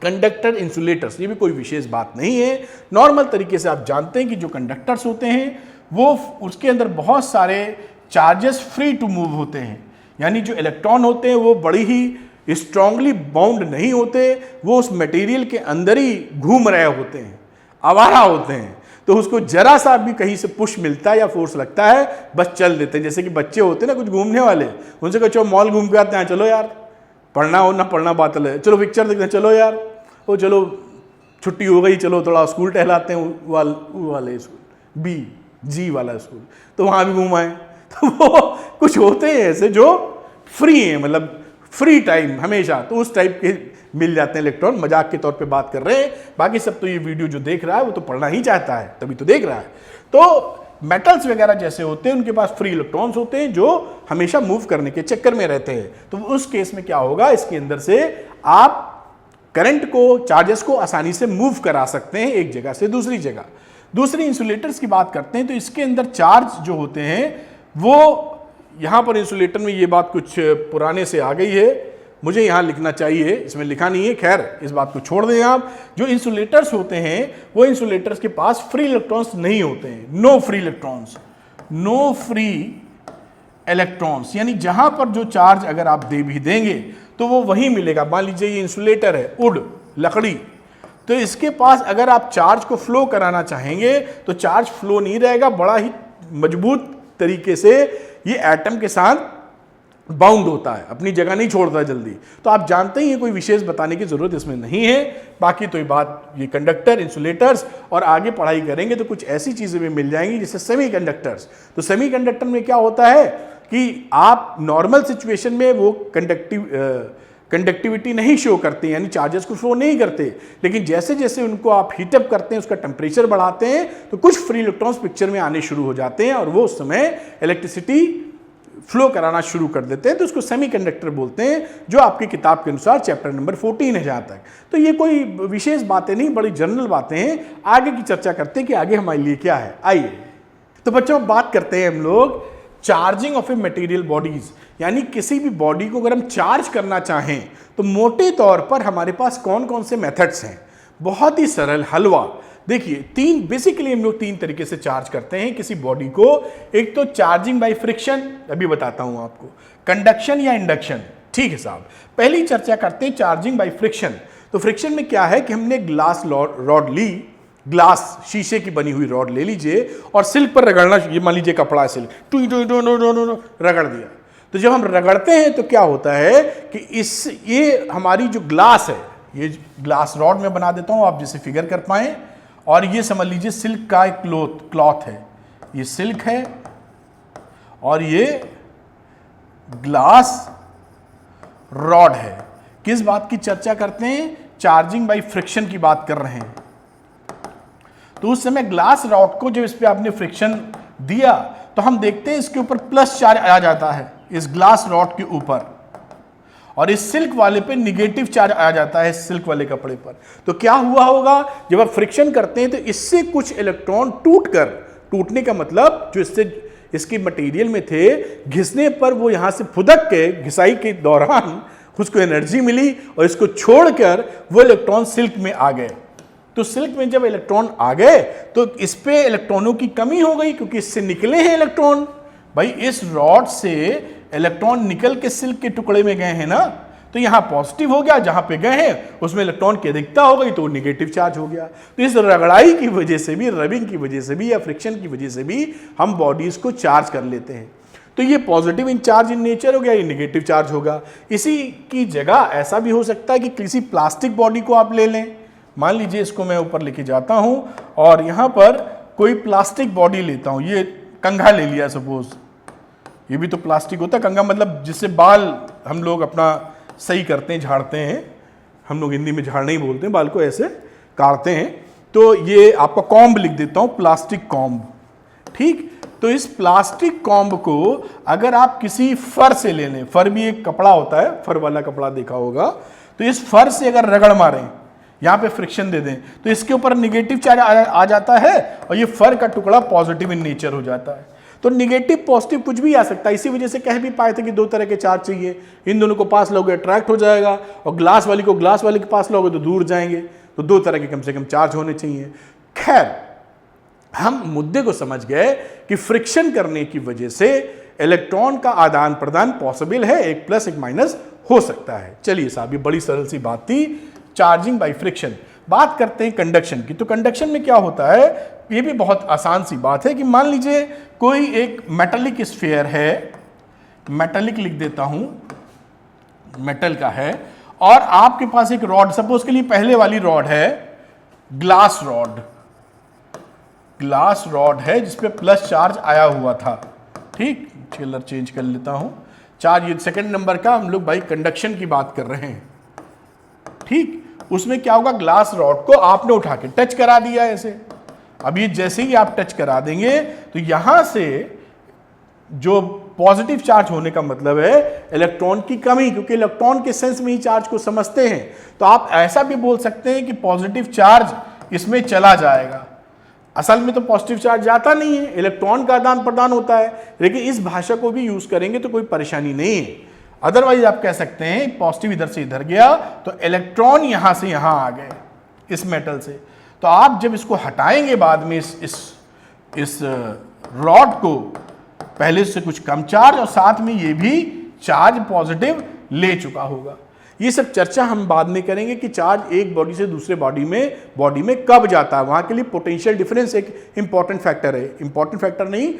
कंडक्टर, इंसुलेटर्स, ये भी कोई विशेष बात नहीं है। नॉर्मल तरीके से आप जानते हैं कि जो कंडक्टर्स होते हैं वो, उसके अंदर बहुत सारे चार्जेस फ्री टू मूव होते हैं, यानी जो इलेक्ट्रॉन होते हैं वो बड़ी ही स्ट्रांगली बाउंड नहीं होते, वो उस मटेरियल के अंदर ही घूम रहे होते हैं, आवारा होते हैं। तो उसको जरा सा भी कहीं से पुश मिलता है या फोर्स लगता है, बस चल देते हैं। जैसे कि बच्चे होते हैं ना कुछ घूमने वाले, उनसे कहो चलो मॉल घूम के आते हैं, चलो यार, पढ़ना हो ना पढ़ना बात है, चलो पिक्चर देखते हैं, चलो यार वो चलो छुट्टी हो गई, चलो थोड़ा स्कूल टहलाते हैं, वो वाले स्कूल BG वाला स्कूल, तो वहाँ भी घूम आए। तो वो कुछ होते हैं ऐसे जो फ्री हैं, मतलब फ्री टाइम हमेशा, तो उस टाइप के मिल जाते हैं इलेक्ट्रॉन। मजाक के तौर पे बात कर रहे हैं, बाकी सब तो ये वीडियो जो देख रहा है वो तो पढ़ना ही चाहता है, तभी तो देख रहा है। तो मेटल्स वगैरह जैसे होते हैं उनके पास फ्री इलेक्ट्रॉन्स होते हैं जो हमेशा मूव करने के चक्कर में रहते हैं। तो उस केस में क्या होगा, इसके अंदर से आप करंट को, चार्जेस को आसानी से मूव करा सकते हैं एक जगह से दूसरी जगह। दूसरी इंसुलेटर्स की बात करते हैं, तो इसके अंदर चार्ज जो होते हैं वो, यहां पर इंसुलेटर में ये बात कुछ पुराने से आ गई है, मुझे यहां लिखना चाहिए, इसमें लिखा नहीं है, खैर इस बात को छोड़ दें आप। जो इंसुलेटर्स होते हैं वो इंसुलेटर्स के पास फ्री इलेक्ट्रॉन्स नहीं होते हैं, no free electrons, no free electrons, यानी जहां पर जो चार्ज अगर आप दे भी देंगे तो वो वही मिलेगा। मान लीजिए ये इंसुलेटर है, वुड, लकड़ी, तो इसके पास अगर आप चार्ज को फ्लो कराना चाहेंगे तो चार्ज फ्लो नहीं रहेगा, बड़ा ही मजबूत तरीके से ये एटम के साथ बाउंड होता है, अपनी जगह नहीं छोड़ता जल्दी। तो आप जानते ही हैं, कोई विशेष बताने की जरूरत इसमें नहीं है। बाकी तो ये बात, ये कंडक्टर, इंसुलेटर्स, और आगे पढ़ाई करेंगे तो कुछ ऐसी चीजें भी मिल जाएंगी जैसे सेमीकंडक्टर्स। तो सेमीकंडक्टर में क्या होता है कि आप नॉर्मल सिचुएशन में वो कंडक्टिविटी नहीं शो करते, यानी चार्जेस को फ्लो नहीं करते, लेकिन जैसे जैसे उनको आप हीटअप करते हैं, उसका टेम्परेचर बढ़ाते हैं, तो कुछ फ्री इलेक्ट्रॉन्स पिक्चर में आने शुरू हो जाते हैं और वो उस समय इलेक्ट्रिसिटी फ्लो कराना शुरू कर देते हैं। तो उसको सेमीकंडक्टर बोलते हैं, जो आपकी किताब के अनुसार चैप्टर नंबर 14 है जहां तक। तो ये कोई विशेष बातें नहीं, बड़ी जनरल बातें हैं। आगे की चर्चा करते हैं कि आगे हमारे लिए क्या है। आइए तो बच्चों बात करते हैं हम लोग charging of a material bodies, यानी किसी भी बॉडी को अगर हम चार्ज करना चाहें तो मोटे तौर पर हमारे पास कौन कौन से मेथड्स हैं। बहुत ही सरल हलवा। देखिए बेसिकली हम लोग 3 तरीके से चार्ज करते हैं किसी बॉडी को। एक तो चार्जिंग बाय फ्रिक्शन, अभी बताता हूं आपको, कंडक्शन या इंडक्शन। ठीक है साहब, पहली चर्चा करते हैं चार्जिंग बाय फ्रिक्शन। तो फ्रिक्शन में क्या है कि हमने ग्लास रॉड ली, ग्लास शीशे की बनी हुई रॉड ले लीजिए और सिल्क पर रगड़ना, ये मान लीजिए कपड़ा है, सिल्क रगड़ दिया। तो जब हम रगड़ते हैं तो क्या होता है कि ये हमारी जो ग्लास है, ये ग्लास रॉड में बना देता हूं आप जिसे फिगर कर पाए, और ये समझ लीजिए सिल्क का एक क्लॉथ है, ये सिल्क है और ये ग्लास रॉड है। किस बात की चर्चा करते हैं? चार्जिंग बाय फ्रिक्शन की बात कर रहे हैं। तो उस समय ग्लास रॉड को जब इस पे आपने फ्रिक्शन दिया तो हम देखते हैं इसके ऊपर प्लस चार्ज आ जाता है, इस ग्लास रॉड के ऊपर, और इस सिल्क वाले पे निगेटिव चार्ज आ जाता है, सिल्क वाले कपड़े पर। तो क्या हुआ होगा, जब आप फ्रिक्शन करते हैं तो इससे कुछ इलेक्ट्रॉन टूटने का मतलब जो इसके मटेरियल में थे, घिसने पर वो यहां से फुदक के, घिसाई के दौरान उसको एनर्जी मिली और इसको छोड़कर वो इलेक्ट्रॉन सिल्क में आ गए। तो सिल्क में जब इलेक्ट्रॉन आ गए तो इस पे इलेक्ट्रॉनों की कमी हो गई, क्योंकि इससे निकले हैं इलेक्ट्रॉन। भाई इस रॉड से इलेक्ट्रॉन निकल के सिल्क के टुकड़े में गए हैं ना, तो यहां पॉजिटिव हो गया, जहां पे गए हैं उसमें इलेक्ट्रॉन की अधिकता हो गई तो नेगेटिव चार्ज हो गया। तो इस रगड़ाई की वजह से भी, रबिंग की वजह से भी या फ्रिक्शन की वजह से भी हम बॉडीज को चार्ज कर लेते हैं। तो ये positive in charge in nature हो गया, ये नेगेटिव चार्ज होगा। इसी की जगह ऐसा भी हो सकता है कि किसी प्लास्टिक बॉडी को आप ले लें। मान लीजिए इसको मैं ऊपर लेके जाता हूं और यहां पर कोई प्लास्टिक बॉडी लेता हूं, ये कंघा ले लिया सपोज, ये भी तो प्लास्टिक होता है कंघा, मतलब जिससे बाल हम लोग अपना सही करते हैं, झाड़ते हैं, हम लोग हिंदी में झाड़ना ही बोलते हैं, बाल को ऐसे काटते हैं। तो ये आपका कॉम्ब लिख देता हूं, प्लास्टिक कॉम्ब। ठीक, तो इस प्लास्टिक कॉम्ब को अगर आप किसी फर से ले लें, फर भी एक कपड़ा होता है, फर वाला कपड़ा देखा होगा, तो इस फर से अगर रगड़ मारें, यहां पे फ्रिक्शन दे दें, तो इसके ऊपर निगेटिव चार्ज आ जाता है और ये फर का टुकड़ा पॉजिटिव इन नेचर हो जाता है। तो निगेटिव पॉजिटिव कुछ भी आ सकता है। इसी वजह से कह भी पाए थे कि 2 तरह के चार्ज चाहिए, इन दोनों को पास लोगे अट्रैक्ट हो जाएगा, और ग्लास वाली को ग्लास वाले के पास लोगे तो दूर जाएंगे। तो 2 तरह के कम से कम चार्ज होने चाहिए। खैर, हम मुद्दे को समझ गए कि फ्रिक्शन करने की वजह से इलेक्ट्रॉन का आदान प्रदान पॉसिबल है, एक प्लस एक माइनस हो सकता है। चलिए साहब, ये बड़ी सरल सी बात थी, चार्जिंग बाय फ्रिक्शन। बात करते हैं कंडक्शन की। तो कंडक्शन में क्या होता है, ये भी बहुत आसान सी बात है कि मान लीजिए कोई एक मेटालिक स्फीयर है, मेटालिक लिख देता हूं, मेटल का है और आपके पास एक रॉड, सपोज के लिए पहले वाली रॉड है ग्लास रॉड, ग्लास रॉड है जिसपे प्लस चार्ज आया हुआ था, ठीक, कलर चेंज कर लेता हूं, चार्ज ये सेकंड नंबर का, हम लोग भाई कंडक्शन की बात कर रहे हैं, ठीक। उसमें क्या होगा, ग्लास रॉड को आपने उठा के टच करा दिया ऐसे, अब ये जैसे ही आप टच करा देंगे तो यहां से जो पॉजिटिव चार्ज होने का मतलब है इलेक्ट्रॉन की कमी, क्योंकि इलेक्ट्रॉन के सेंस में ही चार्ज को समझते हैं, तो आप ऐसा भी बोल सकते हैं कि पॉजिटिव चार्ज इसमें चला जाएगा। असल में तो पॉजिटिव चार्ज जाता नहीं है, इलेक्ट्रॉन का आदान प्रदान होता है, लेकिन इस भाषा को भी यूज करेंगे तो कोई परेशानी नहीं है। अदरवाइज आप कह सकते हैं पॉजिटिव इधर से इधर गया तो इलेक्ट्रॉन यहां से यहां आ गए इस मेटल से, तो आप जब इसको हटाएंगे बाद में इस रॉड को, पहले से कुछ कम चार्ज और साथ में ये भी चार्ज पॉजिटिव ले चुका होगा। ये सब चर्चा हम बाद में करेंगे कि चार्ज एक बॉडी से दूसरे बॉडी में कब जाता है, वहां के लिए पोटेंशियल डिफरेंस एक इंपॉर्टेंट फैक्टर है, इंपॉर्टेंट फैक्टर नहीं,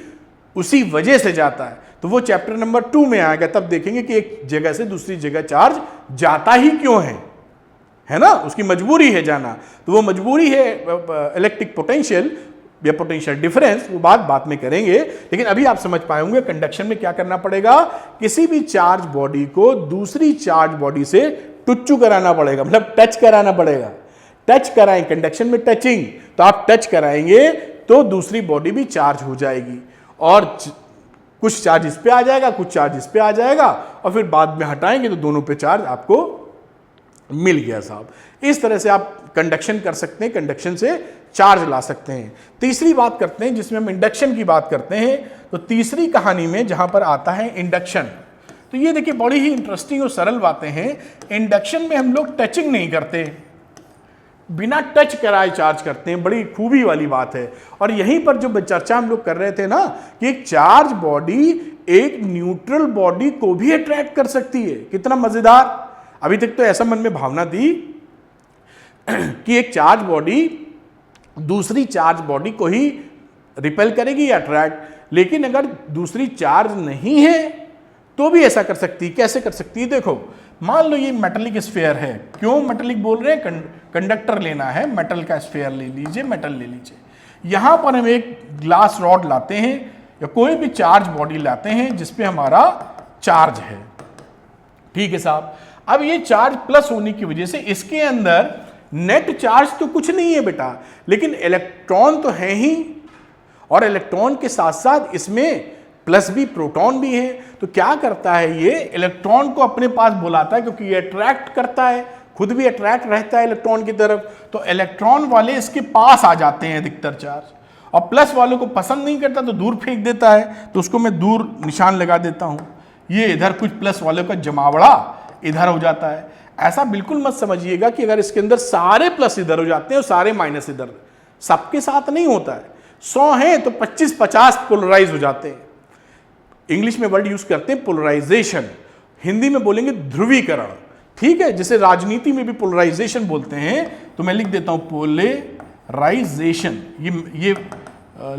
उसी वजह से जाता है, तो वो चैप्टर नंबर 2 में आएगा, तब देखेंगे कि एक जगह से दूसरी जगह चार्ज जाता ही क्यों है ना, उसकी मजबूरी है जाना, तो वो मजबूरी है इलेक्ट्रिक पोटेंशियल या पोटेंशियल डिफरेंस, वो बात में करेंगे। लेकिन अभी आप समझ पाएंगे कंडक्शन में क्या करना पड़ेगा, किसी भी चार्ज बॉडी को दूसरी चार्ज बॉडी से टुच्चू कराना पड़ेगा, मतलब टच कराना पड़ेगा, टच कराएं, कंडक्शन में टचिंग, तो आप टच कराएंगे तो दूसरी बॉडी भी चार्ज हो जाएगी और कुछ चार्ज इस पे आ जाएगा, कुछ चार्ज इस पे आ जाएगा और फिर बाद में हटाएंगे तो दोनों पे चार्ज आपको मिल गया साहब। इस तरह से आप कंडक्शन कर सकते हैं, कंडक्शन से चार्ज ला सकते हैं। तीसरी बात करते हैं जिसमें हम इंडक्शन की बात करते हैं, तो तीसरी कहानी में जहां पर आता है इंडक्शन, तो ये देखिए बड़ी ही इंटरेस्टिंग और सरल बातें हैं। इंडक्शन में हम लोग टचिंग नहीं करते, बिना टच कराए चार्ज करते हैं, बड़ी खूबी वाली बात है। और यहीं पर जो चर्चा हम लोग कर रहे थे ना कि एक चार्ज बॉडी एक न्यूट्रल बॉडी को भी अट्रैक्ट कर सकती है, कितना मजेदार। अभी तक तो ऐसा मन में भावना थी कि एक चार्ज बॉडी दूसरी चार्ज बॉडी को ही रिपेल करेगी या अट्रैक्ट, लेकिन अगर दूसरी चार्ज नहीं है तो भी ऐसा कर सकती है। कैसे कर सकती है, देखो मान लो ये मेटलिक स्फीयर है, क्यों मेटलिक बोल रहे हैं, कंडक्टर लेना है, मेटल का स्फीयर ले लीजिए, मेटल ले लीजिए, यहां पर हम एक ग्लास रॉड लाते हैं या कोई भी चार्ज बॉडी लाते हैं जिसपे हमारा चार्ज है, ठीक है साहब। अब ये चार्ज प्लस होने की वजह से इसके अंदर नेट चार्ज तो कुछ नहीं है बेटा, लेकिन इलेक्ट्रॉन तो है ही, और इलेक्ट्रॉन के साथ साथ इसमें प्लस भी प्रोटॉन भी है, तो क्या करता है ये इलेक्ट्रॉन को अपने पास बुलाता है, क्योंकि ये अट्रैक्ट करता है, खुद भी अट्रैक्ट रहता है इलेक्ट्रॉन की तरफ, तो इलेक्ट्रॉन वाले इसके पास आ जाते हैं अधिकतर चार्ज, और प्लस वालों को पसंद नहीं करता तो दूर फेंक देता है, तो उसको मैं दूर निशान लगा देता हूं, ये इधर कुछ प्लस वालों का जमावड़ा इधर हो जाता है। ऐसा बिल्कुल मत समझिएगा कि अगर इसके अंदर सारे प्लस इधर हो जाते हैं और सारे माइनस इधर, सबके साथ नहीं होता है। 100 हैं तो 25-50 पोलराइज हो जाते हैं। इंग्लिश में वर्ड यूज करते हैं पोलराइजेशन, हिंदी में बोलेंगे ध्रुवीकरण, ठीक है। जैसे राजनीति में भी पोलराइजेशन बोलते हैं, तो मैं लिख देता हूं पोलराइजेशन। ये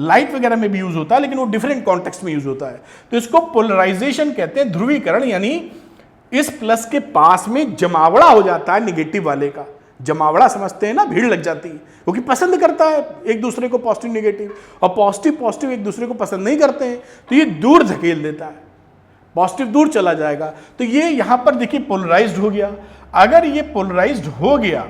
लाइट वगैरह में भी यूज होता है, लेकिन वो डिफरेंट कॉन्टेक्स्ट में यूज होता है, तो इसको पोलराइजेशन कहते हैं, ध्रुवीकरण, यानी इस प्लस के पास में जमावड़ा हो जाता है निगेटिव वाले का। जमावड़ा समझते हैं ना, भीड़ लग जाती है, क्योंकि पसंद करता है एक दूसरे को पॉजिटिव नेगेटिव, और पॉजिटिव एक दूसरे को पसंद नहीं करते हैं, तो ये दूर धकेल देता है, पॉजिटिव दूर चला जाएगा। तो ये यहां पर देखिए पोलराइज्ड हो गया। अगर ये पोलराइज्ड हो गया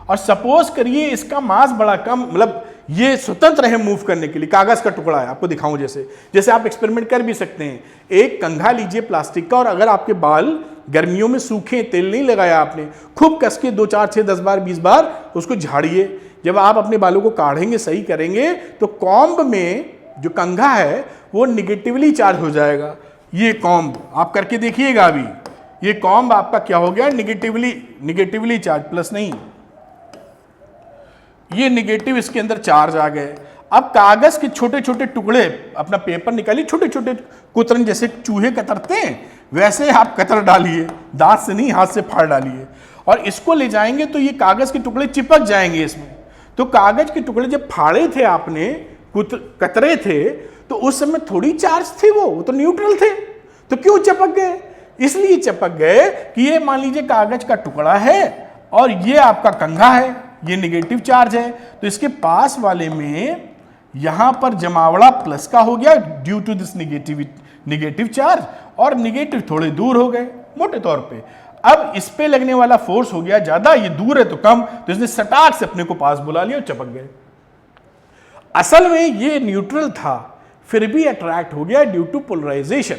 और सपोज करिए इसका मास बड़ा कम, मतलब ये स्वतंत्र है मूव करने के लिए, कागज का टुकड़ा है, आपको दिखाऊं जैसे आप एक्सपेरिमेंट कर भी सकते हैं। एक कंघा लीजिए प्लास्टिक का, और अगर आपके बाल गर्मियों में सूखे, तेल नहीं लगाया आपने, खूब कस के 2, 4, 6, 10 बार 20 बार उसको झाड़िए। जब आप अपने बालों को काढ़ेंगे, सही करेंगे, तो कॉम्ब में जो कंघा है वो निगेटिवली चार्ज हो जाएगा। ये कॉम्ब आप करके देखिएगा, अभी ये कॉम्ब आपका क्या हो गया, निगेटिवली चार्ज, प्लस नहीं, ये निगेटिव, इसके अंदर चार्ज आ गए। अब कागज के छोटे छोटे टुकड़े, अपना पेपर निकालिए, छोटे छोटे कुतरन जैसे चूहे कतरते हैं वैसे आप कतर डालिए, दांत से नहीं हाथ से फाड़ डालिए, और इसको ले जाएंगे तो ये कागज के टुकड़े चिपक जाएंगे इसमें। तो कागज के टुकड़े जब फाड़े थे आपने, कतरे थे, तो उस समय थोड़ी चार्ज थे, वो तो न्यूट्रल थे, तो क्यों चिपक गए? इसलिए चिपक गए कि ये मान लीजिए कागज का टुकड़ा है और ये आपका कंघा है, ये निगेटिव चार्ज है, तो इसके पास वाले में यहां पर जमावड़ा प्लस का हो गया due to this negative charge, और निगेटिव थोड़े दूर हो गए मोटे तौर पे। अब इस पे लगने वाला फोर्स हो गया ज्यादा, ये दूर है तो कम, तो इसने सटाक से अपने को पास बुला लिया और चिपक गए। असल में ये न्यूट्रल था, फिर भी अट्रैक्ट हो गया due to polarization.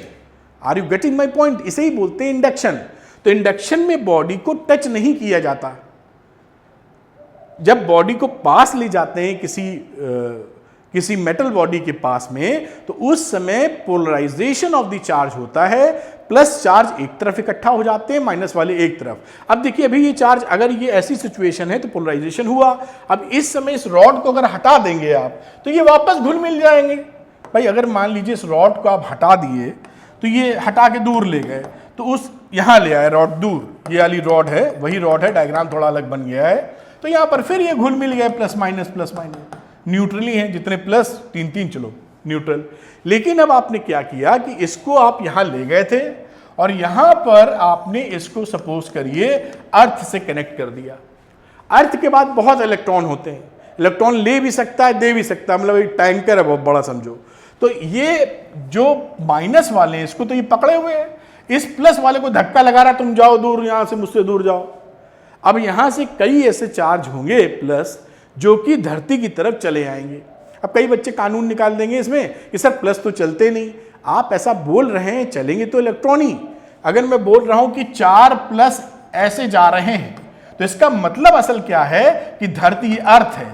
Are you getting my point? इसे ही बोलते हैं इंडक्शन। तो इंडक्शन में बॉडी को टच नहीं किया जाता। जब बॉडी को पास ले जाते हैं किसी मेटल बॉडी के पास में, तो उस समय पोलराइजेशन ऑफ द चार्ज होता है, प्लस चार्ज एक तरफ इकट्ठा हो जाते हैं, माइनस वाले एक तरफ। अब देखिए अभी ये चार्ज, अगर ये ऐसी सिचुएशन है तो पोलराइजेशन हुआ। अब इस समय इस रॉड को अगर हटा देंगे आप, तो ये वापस घुल मिल जाएंगे। भाई अगर मान लीजिए इस रॉड को आप हटा दिए, तो ये हटा के दूर ले गए, तो उस यहां ले आए रॉड दूर, ये वाली रॉड है, वही रॉड है, डायग्राम थोड़ा अलग बन गया है, तो यहां पर फिर ये घुल मिल गए, प्लस माइनस न्यूट्रली है, जितने प्लस तीन तीन चलो न्यूट्रल। लेकिन अब आपने क्या किया कि इसको आप यहां ले गए थे और यहां पर आपने इसको सपोज करिए अर्थ से कनेक्ट कर दिया। अर्थ के बाद बहुत इलेक्ट्रॉन होते हैं, इलेक्ट्रॉन ले भी सकता है, दे भी सकता है, मतलब एक टैंकर है बहुत बड़ा समझो। तो ये जो माइनस वाले हैं इसको तो ये पकड़े हुए हैं, इस प्लस वाले को धक्का लगा रहा, तुम जाओ दूर, यहां से मुझसे दूर जाओ। अब यहां से कई ऐसे चार्ज होंगे प्लस जो कि धरती की तरफ चले आएंगे। अब कई बच्चे कानून निकाल देंगे इसमें कि सर प्लस तो चलते नहीं। आप ऐसा बोल रहे हैं, चलेंगे तो इलेक्ट्रॉन ही। अगर मैं बोल रहा हूं कि 4 प्लस ऐसे जा रहे हैं, तो इसका मतलब असल क्या है कि धरती अर्थ है,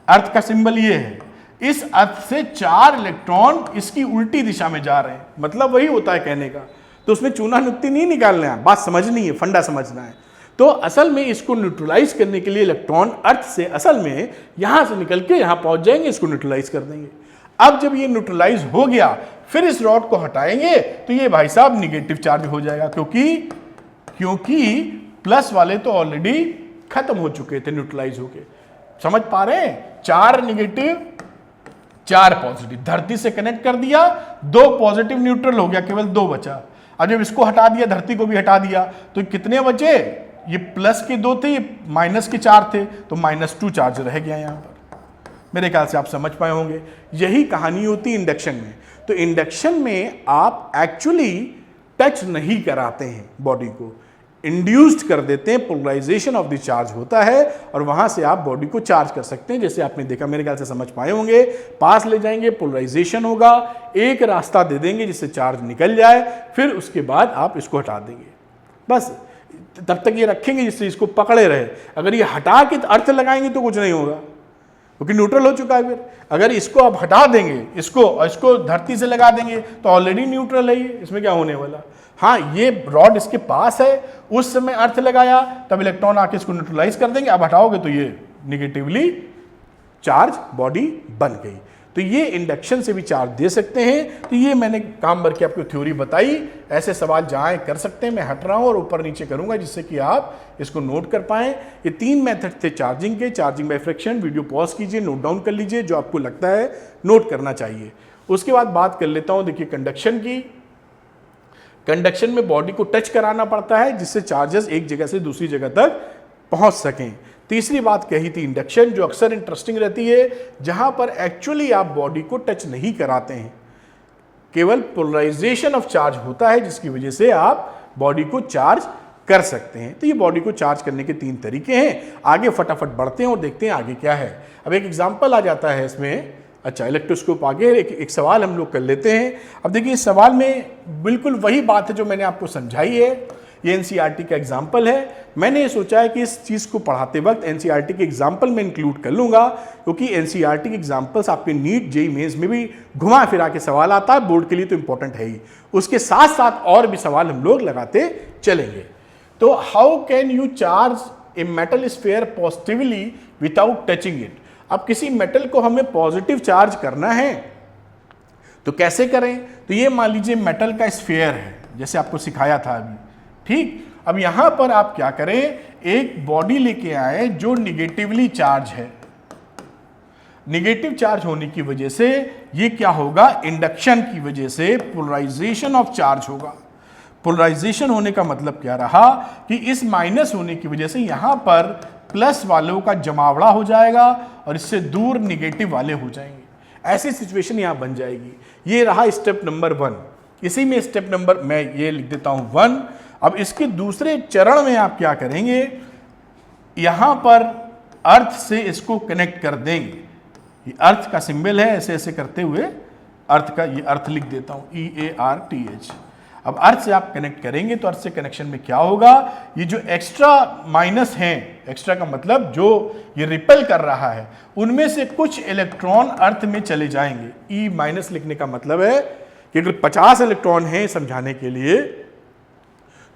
अर्थ का सिंबल ये है, इस अर्थ से 4 इलेक्ट्रॉन इसकी उल्टी दिशा में जा रहे हैं, मतलब वही होता है कहने का। तो उसमें चूना नुक्ती नहीं निकालना है, बात समझनी है, फंडा समझना है। तो असल में इसको न्यूट्रलाइज करने के लिए इलेक्ट्रॉन अर्थ से असल में यहां से निकल के यहां पहुंच जाएंगे, इसको न्यूट्रलाइज कर देंगे। अब जब ये न्यूट्रलाइज हो गया, फिर इस रॉड को हटाएंगे तो ये भाई साहब निगेटिव चार्ज हो जाएगा, क्योंकि प्लस वाले तो ऑलरेडी खत्म हो चुके थे न्यूट्रलाइज होके। समझ पा रहे हैं? 4 निगेटिव 4 पॉजिटिव, धरती से कनेक्ट कर दिया, 2 पॉजिटिव न्यूट्रल हो गया, केवल 2 बचा। अब जब इसको हटा दिया, धरती को भी हटा दिया, तो कितने बचे? ये प्लस के 2 थे, ये माइनस के 4 थे, तो -2 चार्ज रह गया यहां पर। मेरे ख्याल से आप समझ पाए होंगे। यही कहानी होती है इंडक्शन में। तो इंडक्शन में आप एक्चुअली टच नहीं कराते हैं बॉडी को, इंड्यूस्ड कर देते हैं, पोलराइजेशन ऑफ द चार्ज होता है और वहां से आप बॉडी को चार्ज कर सकते हैं। जैसे आपने देखा, मेरे ख्याल से समझ पाए होंगे। पास ले जाएंगे, पोलराइजेशन होगा, एक रास्ता दे देंगे जिससे चार्ज निकल जाए, फिर उसके बाद आप इसको हटा देंगे। बस तब तक ये रखेंगे जिससे इसको पकड़े रहे। अगर ये हटा के अर्थ लगाएंगे तो कुछ नहीं होगा, क्योंकि न्यूट्रल हो चुका है। फिर अगर इसको आप हटा देंगे, इसको धरती से लगा देंगे, तो ऑलरेडी न्यूट्रल है ये, इसमें क्या होने वाला। हाँ, ये रॉड इसके पास है, उस समय अर्थ लगाया, तब इलेक्ट्रॉन आके इसको न्यूट्रलाइज कर देंगे। अब हटाओगे तो ये निगेटिवली चार्ज बॉडी बन गई। तो ये इंडक्शन से भी चार्ज दे सकते हैं। तो ये मैंने काम भर के आपको थ्योरी बताई। ऐसे सवाल जहाँ कर सकते हैं, मैं हट रहा हूँ और ऊपर नीचे करूँगा जिससे कि आप इसको नोट कर पाएँ। ये 3 मेथड थे चार्जिंग के। Charging by friction, video pause कीजिए, नोट डाउन कर लीजिए जो आपको लगता है नोट करना चाहिए। उसके बाद बात कर लेता हूँ, देखिए कंडक्शन की। कंडक्शन में बॉडी को टच कराना पड़ता है जिससे चार्जेस एक जगह से दूसरी जगह तक पहुँच सकें। तीसरी बात कही थी इंडक्शन, जो अक्सर इंटरेस्टिंग रहती है, जहां पर एक्चुअली आप बॉडी को टच नहीं कराते हैं, केवल पोलराइजेशन ऑफ चार्ज होता है जिसकी वजह से आप बॉडी को चार्ज कर सकते हैं। तो ये बॉडी को चार्ज करने के 3 तरीके हैं। आगे फटाफट बढ़ते हैं और देखते हैं आगे क्या है। अब एक एग्जांपल आ जाता है इसमें। अच्छा, इलेक्ट्रोस्कोप आगे एक सवाल हम लोग कर लेते हैं। अब देखिए इस सवाल में बिल्कुल वही बात है जो मैंने आपको समझाई है। ये एनसीईआरटी का एग्जाम्पल है। मैंने ये सोचा है कि इस चीज़ को पढ़ाते वक्त एनसीईआरटी के एग्जाम्पल में इंक्लूड कर लूँगा, क्योंकि एनसीईआरटी के एग्जाम्पल्स आपके नीट जेईई मेंस में भी घुमा फिरा के सवाल आता है, बोर्ड के लिए तो इंपॉर्टेंट है ही। उसके साथ साथ और भी सवाल हम लोग लगाते चलेंगे। तो how can you charge a metal sphere positively without touching it. अब किसी मेटल को हमें पॉजिटिव चार्ज करना है तो कैसे करें। तो ये मान लीजिए मेटल का स्फीयर है, जैसे आपको सिखाया था अभी, ठीक। अब यहां पर आप क्या करें, एक बॉडी लेके आए जो निगेटिवली चार्ज है। निगेटिव चार्ज होने की वजह से ये क्या होगा, इंडक्शन की वजह से पोलराइजेशन ऑफ चार्ज होगा। पोलराइजेशन होने का मतलब क्या रहा कि इस माइनस होने की वजह से यहां पर प्लस वालों का जमावड़ा हो जाएगा और इससे दूर निगेटिव वाले हो जाएंगे। ऐसी सिचुएशन यहां बन जाएगी। ये रहा स्टेप नंबर 1। इसी में स्टेप नंबर मैं ये लिख देता हूं 1। अब इसके दूसरे चरण में आप क्या करेंगे, यहां पर अर्थ से इसको कनेक्ट कर देंगे। ये अर्थ का सिंबल है, ऐसे ऐसे करते हुए अर्थ का ये अर्थ लिख देता हूं EARTH। अब अर्थ से आप कनेक्ट करेंगे तो अर्थ से कनेक्शन में क्या होगा, ये जो एक्स्ट्रा माइनस हैं, एक्स्ट्रा का मतलब जो ये रिपेल कर रहा है, उनमें से कुछ इलेक्ट्रॉन अर्थ में चले जाएंगे। E माइनस लिखने का मतलब है कि अगर 50 इलेक्ट्रॉन हैं समझाने के लिए,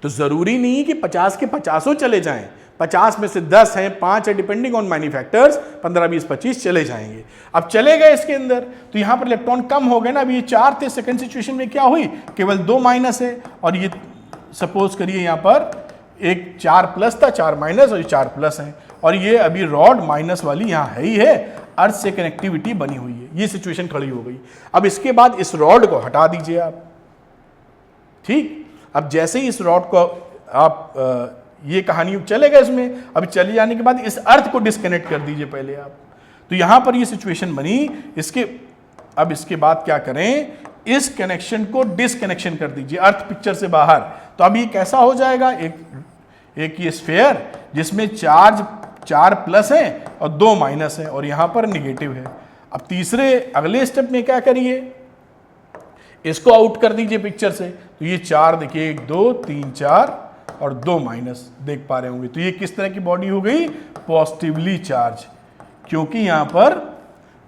तो जरूरी नहीं कि 50 के 50 चले जाएं। 50 में से 10 हैं, 5 है, डिपेंडिंग ऑन मैनी फैक्टर्स, 15, 20, 25 चले जाएंगे। अब चले गए इसके अंदर तो यहां पर इलेक्ट्रॉन कम हो गए ना। अब ये 4 थे, सेकंड सिचुएशन में क्या हुई, केवल 2 माइनस है, और ये सपोज करिए यहां पर एक 4 प्लस था, 4 माइनस और ये 4 प्लस है, और ये अभी रॉड माइनस वाली यहां है ही है, अर्थ से कनेक्टिविटी बनी हुई है। ये सिचुएशन खड़ी हो गई। अब इसके बाद इस रॉड को हटा दीजिए आप, ठीक। अब जैसे ही इस रॉड को आप ये कहानी चले गए इसमें, अब चले जाने के बाद इस अर्थ को डिस्कनेक्ट कर दीजिए पहले आप। तो यहां पर ये सिचुएशन बनी। अब इसके बाद क्या करें, इस कनेक्शन को डिस्कनेक्शन कर दीजिए, अर्थ पिक्चर से बाहर। तो अब ये कैसा हो जाएगा, एक ये स्फीयर जिसमें चार्ज 4 प्लस है और 2 माइनस है, और यहां पर निगेटिव है। अब तीसरे अगले स्टेप में क्या करिए, इसको आउट कर दीजिए पिक्चर से। तो ये 4 देखिए, 1 2 3 4 और 2 माइनस देख पा रहे होंगे। तो ये किस तरह की बॉडी हो गई, पॉजिटिवली चार्ज, क्योंकि यहां पर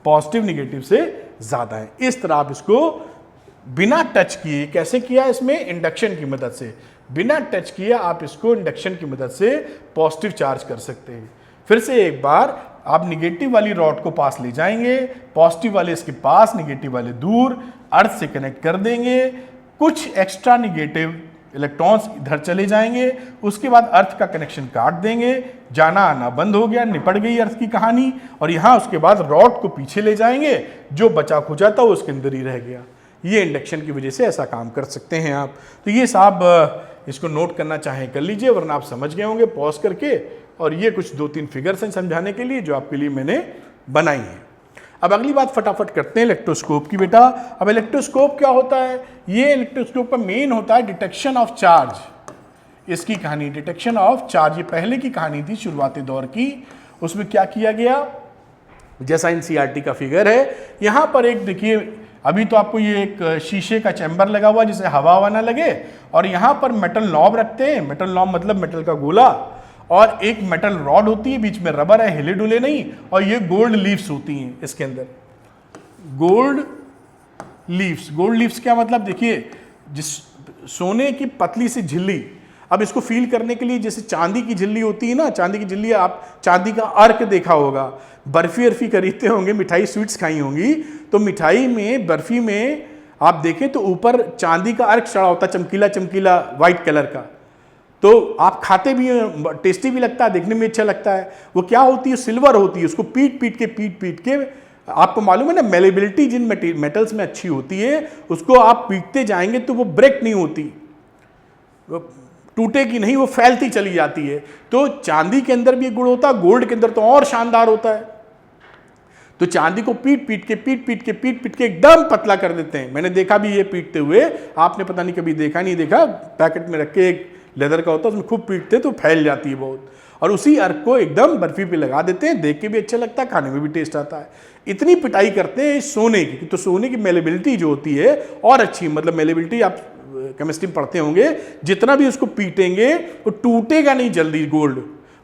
पॉजिटिव निगेटिव से ज्यादा है। इस तरह आप इसको बिना टच किए, कैसे किया, इसमें इंडक्शन की मदद से, बिना टच किए आप इसको इंडक्शन की मदद से पॉजिटिव चार्ज कर सकते हैं। फिर से एक बार आप निगेटिव वाली रॉड को पास ले जाएंगे, पॉजिटिव वाले इसके पास, निगेटिव वाले दूर, अर्थ से कनेक्ट कर देंगे। कुछ एक्स्ट्रा निगेटिव इलेक्ट्रॉन्स इधर चले जाएंगे, उसके बाद अर्थ का कनेक्शन काट देंगे, जाना आना बंद हो गया, निपट गई अर्थ की कहानी। और यहां उसके बाद रॉड को पीछे ले जाएंगे, जो बचा खुचा था वो उसके अंदर ही रह गया। ये इंडक्शन की वजह से ऐसा काम कर सकते हैं आप। तो ये साहब इसको नोट करना चाहें कर लीजिए, वरना आप समझ गए होंगे पॉज करके। और ये कुछ 2-3 फिगर्स हैं समझाने के लिए जो आपके लिए मैंने बनाई हैं। अब अगली बात फटाफट करते हैं इलेक्ट्रोस्कोप की बेटा। अब इलेक्ट्रोस्कोप क्या होता है, ये इलेक्ट्रोस्कोप का मेन होता है डिटेक्शन ऑफ चार्ज। इसकी कहानी डिटेक्शन ऑफ चार्ज, ये पहले की कहानी थी शुरुआती दौर की। उसमें क्या किया गया, जैसा एनसीईआरटी का फिगर है, यहां पर एक देखिए, अभी तो आपको ये एक शीशे का चैम्बर लगा हुआ जिससे हवा ना लगे, और यहां पर मेटल नॉब रखते हैं। मेटल नॉब मतलब मेटल का गोला, और एक मेटल रॉड होती है, बीच में रबर है, हिले डुले नहीं, और ये गोल्ड लीव्स होती हैं इसके अंदर। गोल्ड लीव्स क्या मतलब, देखिए जिस सोने की पतली सी झिल्ली, अब इसको फील करने के लिए जैसे चांदी की झिल्ली होती है ना, चांदी की झिल्ली, आप चांदी का अर्क देखा होगा, बर्फी अर्फी खरीदते होंगे, मिठाई स्वीट्स खाई होंगी, तो मिठाई में, बर्फी में आप देखें तो ऊपर चांदी का अर्क चढ़ा होता, चमकीला चमकीला व्हाइट कलर का। तो आप खाते भी हैं, टेस्टी भी लगता है, देखने में अच्छा लगता है। वो क्या होती है, सिल्वर होती है। उसको पीट पीट के आपको मालूम है ना, मेलेबिलिटी जिन मेटल्स में अच्छी होती है, उसको आप पीटते जाएंगे तो वो ब्रेक नहीं होती, वो टूटेगी नहीं, वो फैलती चली जाती है। तो चांदी के अंदर भी गुण होता है, गोल्ड के अंदर तो और शानदार होता है। तो चांदी को पीट पीट के एकदम पतला कर देते हैं। मैंने देखा भी ये पीटते हुए, आपने पता नहीं कभी देखा नहीं देखा, पैकेट में रख के एक लेदर का होता है, उसमें खूब पीटते तो फैल जाती है बहुत, और उसी अर्क को एकदम बर्फी पे लगा देते हैं। देख के भी अच्छा लगता है, खाने में भी टेस्ट आता है। इतनी पिटाई करते हैं सोने की, तो सोने की मेलेबिलिटी जो होती है और अच्छी, मतलब मेलेबिलिटी आप केमिस्ट्री में पढ़ते होंगे, जितना भी उसको पीटेंगे वो टूटेगा नहीं जल्दी गोल्ड,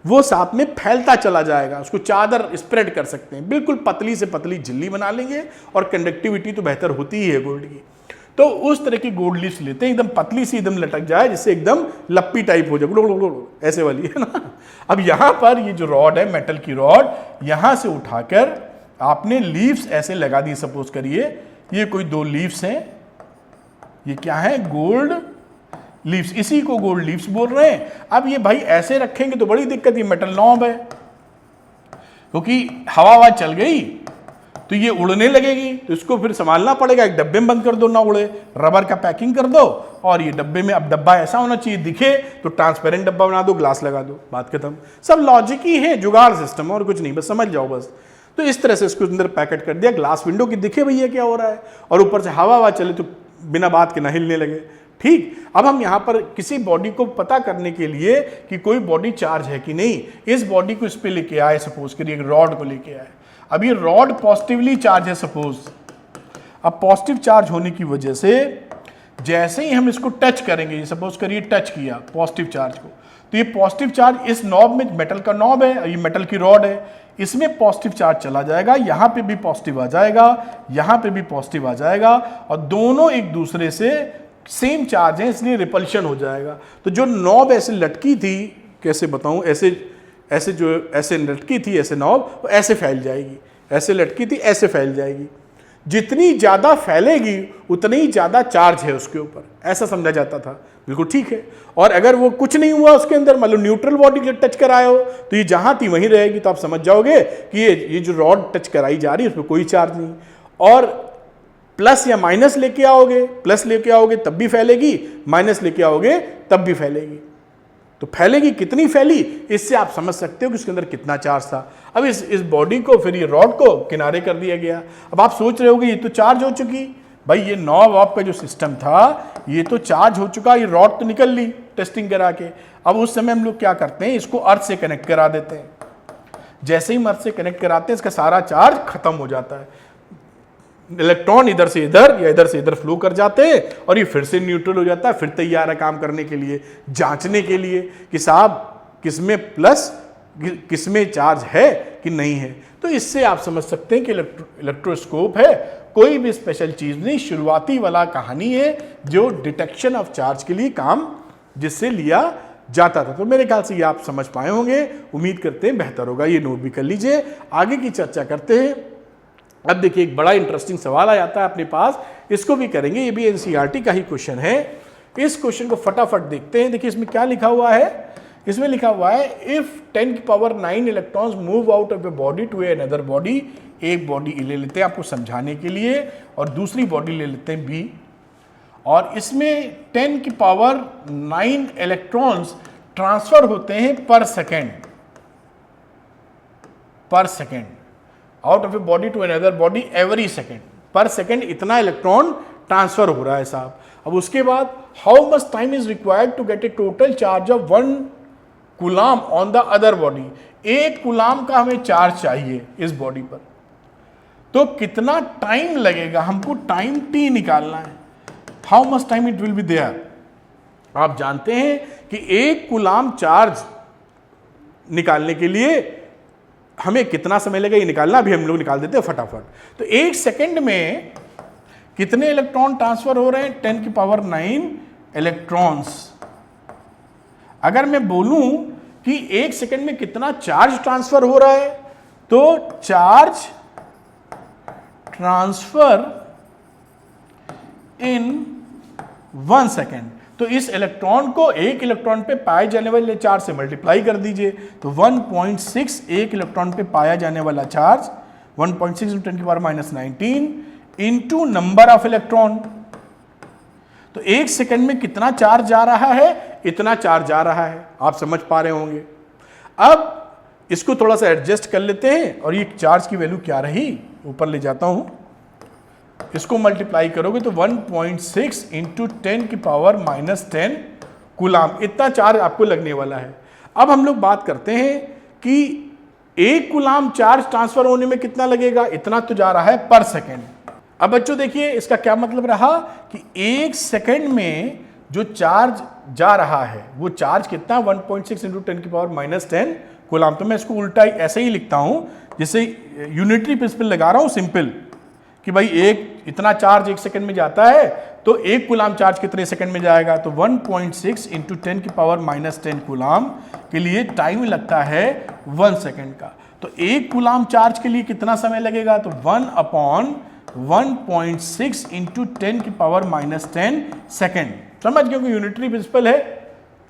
वो साथ में फैलता चला जाएगा। उसको चादर स्प्रेड कर सकते हैं, बिल्कुल पतली से पतली झिल्ली बना लेंगे, और कंडक्टिविटी तो बेहतर होती ही है गोल्ड की। तो उस तरह की गोल्ड लीव्स लेते हैं, एकदम पतली सी, एकदम लटक जाए, जिससे एकदम लप्पी टाइप हो जाए, ऐसे वाली है ना। अब यहां पर ये जो रॉड है, मेटल की रॉड, यहां से उठाकर आपने लीव्स ऐसे लगा दी। सपोज करिए ये कोई 2 लीव्स हैं, ये क्या है, गोल्ड लीव्स, इसी को गोल्ड लीव्स बोल रहे हैं। अब ये भाई ऐसे रखेंगे तो बड़ी दिक्कत, ये मेटल नॉब है, क्योंकि हवा चल गई तो ये उड़ने लगेगी, तो इसको फिर संभालना पड़ेगा, एक डब्बे में बंद कर दो ना उड़े, रबर का पैकिंग कर दो और ये डब्बे में, अब डब्बा ऐसा होना चाहिए दिखे तो ट्रांसपेरेंट डब्बा बना दो, ग्लास लगा दो, बात खत्म। सब लॉजिक ही है, जुगाड़ सिस्टम और कुछ नहीं, बस समझ जाओ बस। तो इस तरह से इसको अंदर पैकेट कर दिया, ग्लास विंडो की दिखे भैया क्या हो रहा है, और ऊपर से हवा चले तो बिना बात के ना हिलने लगे। ठीक, अब हम यहाँ पर किसी बॉडी को पता करने के लिए कि कोई बॉडी चार्ज है कि नहीं, इस बॉडी को इस पे लेके आए, सपोज करिए एक रॉड को लेके आए। अब ये रॉड पॉजिटिवली चार्ज है सपोज, अब पॉजिटिव चार्ज होने की वजह से जैसे ही हम इसको टच करेंगे, सपोज करिए टच किया पॉजिटिव चार्ज को, तो ये पॉजिटिव चार्ज इस नॉब में, मेटल का नॉब है, ये मेटल की रॉड है, इसमें पॉजिटिव चार्ज चला जाएगा, यहां पे भी पॉजिटिव आ जाएगा, यहां पे भी पॉजिटिव आ जाएगा, और दोनों एक दूसरे से सेम चार्ज है, इसलिए रिपल्शन हो जाएगा। तो जो नॉब ऐसे लटकी थी, कैसे बताऊं, ऐसे जो ऐसे लटकी थी, ऐसे नॉब ऐसे फैल जाएगी, ऐसे लटकी थी ऐसे फैल जाएगी। जितनी ज्यादा फैलेगी उतनी ही ज्यादा चार्ज है उसके ऊपर, ऐसा समझा जाता था। बिल्कुल ठीक है। और अगर वो कुछ नहीं हुआ उसके अंदर, मान लो न्यूट्रल बॉडी के टच कराया हो, तो ये जहां थी वहीं रहेगी, तो आप समझ जाओगे कि ये जो रॉड टच कराई जा रही है उसमें कोई चार्ज नहीं। और प्लस या माइनस लेके आओगे, प्लस लेके आओगे तब भी फैलेगी, माइनस लेके आओगे तब भी फैलेगी। तो फैलेगी, कितनी फैली, इससे आप समझ सकते हो कि उसके अंदर कितना चार्ज था। अब इस बॉडी को, फिर ये रॉड को किनारे कर दिया गया। अब आप सोच रहे होगे ये तो चार्ज हो चुकी, भाई ये नॉब वॉब का जो सिस्टम था ये तो चार्ज हो चुका, ये रॉड तो निकल ली टेस्टिंग करा के। अब उस समय हम लोग क्या करते हैं, इसको अर्थ से कनेक्ट करा देते हैं। जैसे ही अर्थ से कनेक्ट कराते हैं इसका सारा चार्ज खत्म हो जाता है, इलेक्ट्रॉन इधर से इधर या इधर से इधर फ्लो कर जाते हैं और ये फिर से न्यूट्रल हो जाता है, फिर तैयार है काम करने के लिए, जांचने के लिए कि साहब किसमें प्लस किसमें चार्ज है कि नहीं है। तो इससे आप समझ सकते हैं कि इलेक्ट्रोस्कोप है कोई भी स्पेशल चीज नहीं, शुरुआती वाला कहानी है जो डिटेक्शन ऑफ चार्ज के लिए काम जिससे लिया जाता था। तो मेरे ख्याल से ये आप समझ पाए होंगे, उम्मीद करते हैं बेहतर होगा, ये नोट भी कर लीजिए। आगे की चर्चा करते हैं। अब देखिए एक बड़ा इंटरेस्टिंग सवाल आ जाता है अपने पास, इसको भी करेंगे, ये भी एनसीईआरटी का ही क्वेश्चन है। इस क्वेश्चन को फटाफट देखते हैं। देखिए इसमें क्या लिखा हुआ है, इसमें लिखा हुआ है if 10⁹ electrons move out of a body to another body, एक बॉडी ले लेते हैं आपको समझाने के लिए और दूसरी बॉडी ले लेते हैं बी, और इसमें 10⁹ इलेक्ट्रॉन्स ट्रांसफर होते हैं per second out of a body to another body every second, per second इतना इलेक्ट्रॉन ट्रांसफर हो रहा है साहब। अब उसके बाद how much time is required to get a total charge of 1 coulomb on the other body, 1 coulomb का हमें चार्ज चाहिए इस बॉडी पर, तो कितना टाइम लगेगा, हमको टाइम टी निकालना है, how much time it will be there. आप जानते हैं कि 1 कूलाम चार्ज निकालने के लिए हमें कितना समय लगेगा ये निकालना, अभी हम लोग निकाल देते हैं फटाफट। तो 1 सेकेंड में कितने इलेक्ट्रॉन ट्रांसफर हो रहे हैं, 10⁹ इलेक्ट्रॉन्स। अगर मैं बोलूं कि 1 सेकेंड में कितना चार्ज ट्रांसफर हो रहा है, तो चार्ज ट्रांसफर इन 1 सेकेंड, तो इस इलेक्ट्रॉन को 1 इलेक्ट्रॉन पे पाए जाने वाले चार्ज से मल्टीप्लाई कर दीजिए, तो 1.6 1 इलेक्ट्रॉन पे पाया जाने वाला charge 1.6 × 10⁻19 into number of electron. तो 1 सेकंड में कितना चार्ज जा रहा है, इतना चार्ज जा रहा है, आप समझ पा रहे होंगे। अब इसको थोड़ा सा एडजस्ट कर लेते हैं और ये चार्ज की वैल्यू क्या रही, ऊपर ले जाता हूं, इसको मल्टीप्लाई करोगे तो 1.6 × 10⁻⁻10 कूलाम, इतना चार्ज आपको लगने वाला है। अब हम लोग बात करते हैं कि 1 कूलाम चार्ज ट्रांसफर होने में कितना लगेगा, इतना तो जा रहा है पर सेकेंड। अब बच्चों देखिए इसका क्या मतलब रहा कि 1 सेकेंड में जो चार्ज जा रहा है वो चार्ज कितना, 1.6 × 10⁻⁻10 कूलाम। तो मैं इसको उल्टा ऐसे ही लिखता हूं, जैसे यूनिटरी प्रिंसिपल लगा रहा हूं सिंपल, कि भाई इतना चार्ज 1 सेकंड में जाता है तो 1 कूलाम चार्ज कितने सेकंड में जाएगा, तो 1.6 × 10⁻⁻10 कूलाम के लिए टाइम लगता है 1 सेकंड का। तो 1 कूलाम चार्ज के लिए कितना समय लगेगा, तो 1/1.6 × 10⁻⁻10 सेकंड। समझ गए कि यूनिटरी प्रिंसिपल है,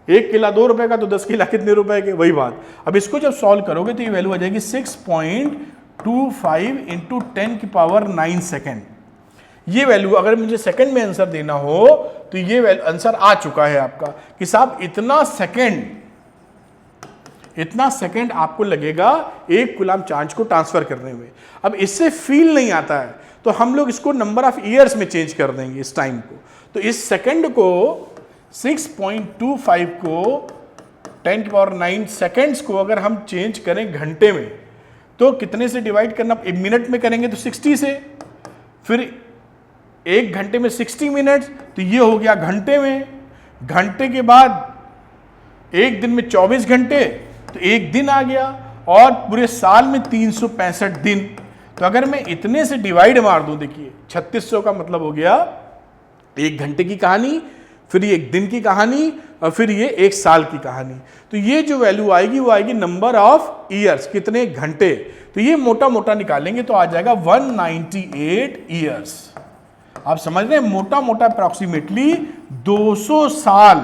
1 किला 2 रुपए का तो 10 किला कितने रुपए के, वही बात। अब इसको जब सॉल्व करोगे तो ये वैल्यू आ जाएगी 6.2 25 इंटू 10 की पावर 9 सेकेंड। ये वैल्यू अगर मुझे सेकंड में आंसर देना हो तो ये आंसर आ चुका है आपका कि साहब इतना सेकंड आपको लगेगा एक कूलम चार्ज को ट्रांसफर करने में। अब इससे फील नहीं आता है तो हम लोग इसको नंबर ऑफ ईयर्स में चेंज कर देंगे इस टाइम को। तो इस सेकंड को 6.25 को 10 की पावर 9 सेकेंड्स को अगर हम चेंज करें घंटे में तो कितने से डिवाइड करना, एक मिनट में करेंगे तो 60 से, फिर एक घंटे में 60 मिनट्स, तो ये हो गया घंटे में। घंटे के बाद एक दिन में 24 घंटे, तो एक दिन आ गया, और पूरे साल में 365 दिन। तो अगर मैं इतने से डिवाइड मार दूं, देखिए 3600 का मतलब हो गया एक घंटे की कहानी, फिर ये एक दिन की कहानी, और फिर ये एक साल की कहानी। तो ये जो वैल्यू आएगी वो आएगी नंबर ऑफ ईयर्स, कितने घंटे। तो ये मोटा मोटा निकालेंगे तो आ जाएगा 198 ईयर्स। आप समझ रहे हैं, मोटा मोटा अप्रॉक्सीमेटली 200 साल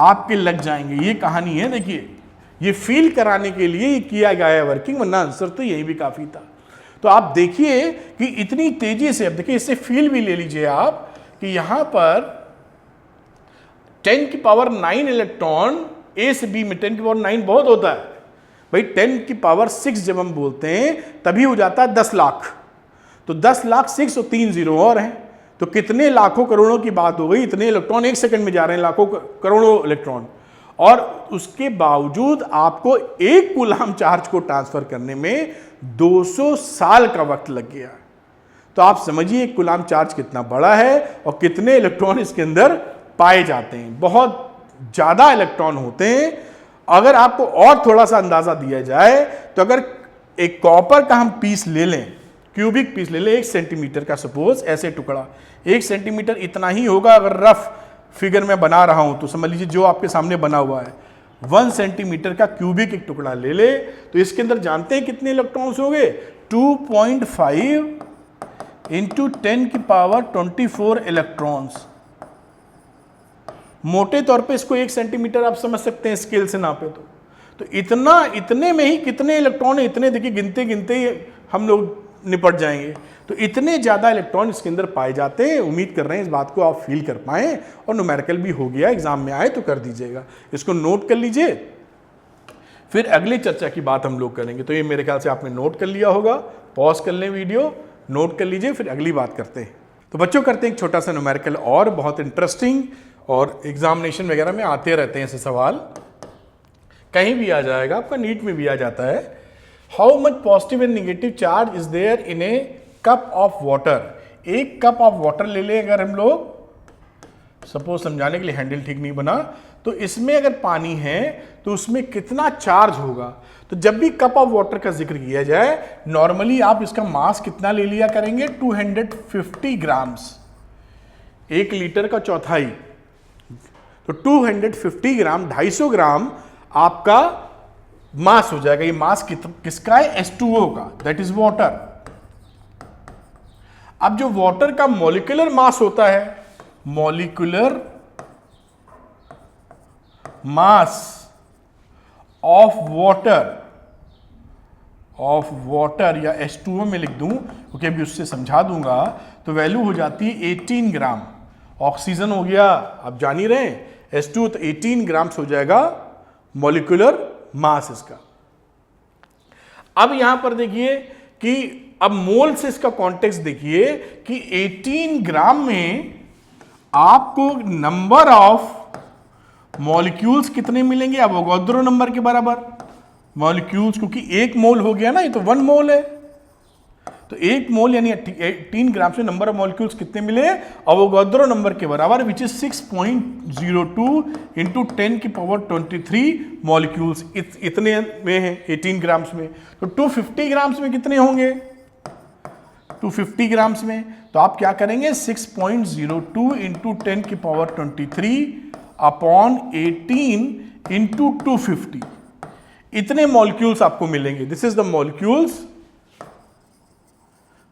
आपके लग जाएंगे। ये कहानी है, देखिए ये फील कराने के लिए ये किया गया है वर्किंग, वरना आंसर तो यही भी काफी था। तो आप देखिए कि इतनी तेजी से, अब देखिए इससे फील भी ले लीजिए आप कि यहां पर 10 की पावर 9 इलेक्ट्रॉन ए से बी में, 10 की पावर 9 बहुत होता है भाई, 10 की पावर 6 जब हम बोलते हैं तभी हो जाता है 10 लाख। तो 10 लाख 6 और 3 जीरो और हैं, तो कितने लाखों करोड़ों की बात हो गई। इतने इलेक्ट्रॉन एक सेकंड में जा रहे हैं, लाखों करोड़ों इलेक्ट्रॉन, और उसके बावजूद आपको एक कूलम चार्ज को ट्रांसफर करने में 200 साल का वक्त लग गया। तो आप समझिए एक कूलम चार्ज कितना बड़ा है और कितने इलेक्ट्रॉन इसके अंदर पाए जाते हैं। बहुत ज्यादा इलेक्ट्रॉन होते हैं। अगर आपको और थोड़ा सा अंदाजा दिया जाए तो अगर एक कॉपर का हम पीस ले लें, क्यूबिक पीस ले लें 1 सेंटीमीटर का, सपोज ऐसे टुकड़ा 1 सेंटीमीटर इतना ही होगा। अगर रफ फिगर में बना रहा हूं तो समझ लीजिए जो आपके सामने बना हुआ है 1 सेंटीमीटर का क्यूबिक एक टुकड़ा ले ले, तो इसके अंदर जानते हैं कितने इलेक्ट्रॉन्स हो गए, 2.5 इंटू 10 की पावर 24 इलेक्ट्रॉन्स। मोटे तौर पे इसको 1 सेंटीमीटर आप समझ सकते हैं स्केल से नापे तो इतना, इतने में ही कितने इलेक्ट्रॉन है, इतने देखिए गिनते गिनते ही हम लोग निपट जाएंगे। तो इतने ज्यादा इलेक्ट्रॉन इसके अंदर पाए जाते हैं। उम्मीद कर रहे हैं इस बात को आप फील कर पाए, और न्यूमेरिकल भी हो गया, एग्जाम में आए तो कर दीजिएगा, इसको नोट कर लीजिए। फिर अगली चर्चा की बात हम लोग करेंगे। तो ये मेरे ख्याल से आपने नोट कर लिया होगा, पॉज कर लें वीडियो, नोट कर लीजिए, फिर अगली बात करते हैं। तो बच्चों करते हैं एक छोटा सा न्यूमेरिकल, और बहुत इंटरेस्टिंग, और एग्जामिनेशन वगैरह में आते रहते हैं ऐसे सवाल, कहीं भी आ जाएगा, आपका नीट में भी आ जाता है। How much positive and negative charge is there in a cup of water. एक कप ऑफ वाटर ले लें अगर हम लोग, सपोज समझाने के लिए हैंडल ठीक नहीं बना, तो इसमें अगर पानी है तो उसमें कितना चार्ज होगा। तो जब भी कप ऑफ वाटर का जिक्र किया जाए, नॉर्मली आप इसका मास कितना ले लिया करेंगे, 250 ग्राम्स, 1 लीटर का चौथाई, तो 250 ग्राम, 250 ग्राम आपका मास हो जाएगा। ये मास किसका है, H2O का, दैट इज वाटर। अब जो वाटर का मॉलिक्यूलर मास होता है, मॉलिक्यूलर मास ऑफ वाटर या H2O में लिख दूं क्योंकि अभी उससे समझा दूंगा, तो वैल्यू हो जाती है 18 ग्राम। ऑक्सीजन हो गया, आप जान ही रहे हैं H2O, तो 18 ग्राम्स हो जाएगा मॉलिक्यूलर मास इसका। अब यहां पर देखिए कि अब मोल से इसका कॉन्टेक्स्ट देखिए कि 18 ग्राम में आपको नंबर ऑफ मॉलिक्यूल्स कितने मिलेंगे, अवोगाद्रो नंबर के बराबर मॉलिक्यूल्स, क्योंकि 1 मोल हो गया ना, ये तो 1 मोल है, तो 1 मोल यानी 18 ग्राम से नंबर ऑफ मॉलिक्यूल्स कितने मिले, अवोगाद्रो नंबर के बराबर, विच इज 6.02 इंटू 10 की पावर 23 मॉलिक्यूल्स। इतने में है 18 ग्राम्स में। तो 250 ग्राम्स में कितने होंगे, 250 ग्राम्स में, तो आप क्या करेंगे, 6.02 इंटू 10 की पावर 23 अपॉन 18 इंटू 250, इतने मॉलिक्यूल्स आपको मिलेंगे। This is the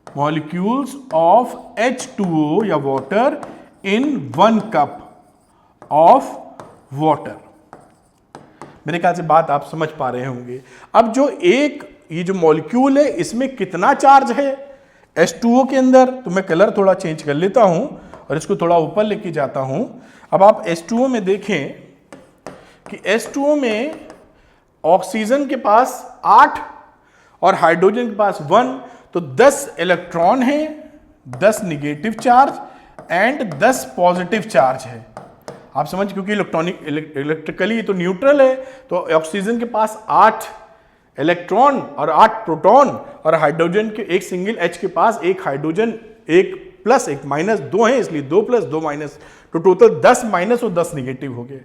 molecules of H2O या water in 1 cup of water. मेरे ख्याल से बात आप समझ पा रहे होंगे। अब जो एक ये जो मॉलिक्यूल है इसमें कितना चार्ज है H2O के अंदर। तो मैं कलर थोड़ा चेंज कर लेता हूं और इसको थोड़ा ऊपर लेके जाता हूं। अब आप H2O में देखें कि H2O में ऑक्सीजन के पास 8 और हाइड्रोजन के पास 1, तो 10 इलेक्ट्रॉन है, 10 negative charge and 10 positive charge है। आप समझ, क्योंकि इलेक्ट्रिकली तो न्यूट्रल है, तो ऑक्सीजन के पास 8 इलेक्ट्रॉन और 8 प्रोटॉन, और हाइड्रोजन के एक सिंगल H के पास एक हाइड्रोजन, एक प्लस एक माइनस, 2 है इसलिए 2 प्लस 2 माइनस, तो टोटल 10 माइनस और 10 निगेटिव हो गए।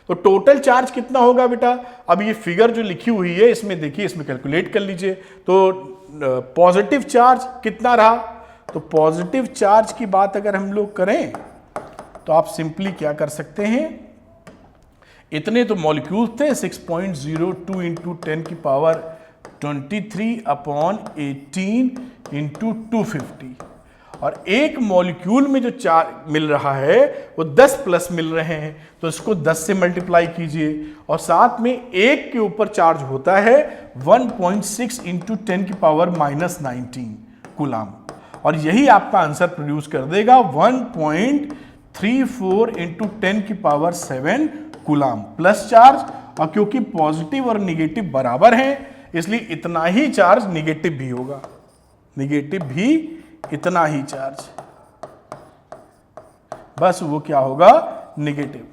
तो टोटल चार्ज कितना होगा बेटा? अब ये फिगर जो लिखी हुई है इसमें देखिए, इसमें कैलकुलेट कर लीजिए। तो पॉजिटिव चार्ज कितना रहा? तो पॉजिटिव चार्ज की बात अगर हम लोग करें तो आप सिंपली क्या कर सकते हैं, इतने तो मॉलिक्यूल्स थे 6.02 इंटू 10 की पावर 23 अपॉन 18 इंटू 250, और एक मॉलिक्यूल में जो चार्ज मिल रहा है वो 10 प्लस मिल रहे हैं, तो इसको 10 से मल्टीप्लाई कीजिए, और साथ में एक के ऊपर चार्ज होता है 1.6 इंटू 10 की पावर माइनस 19 कूलाम, और यही आपका आंसर प्रोड्यूस कर देगा 1.34 इंटू 10 की पावर 7 कूलाम प्लस चार्ज। और क्योंकि पॉजिटिव और निगेटिव बराबर हैं इसलिए इतना ही चार्ज निगेटिव भी होगा, निगेटिव भी इतना ही चार्ज, बस वो क्या होगा, निगेटिव।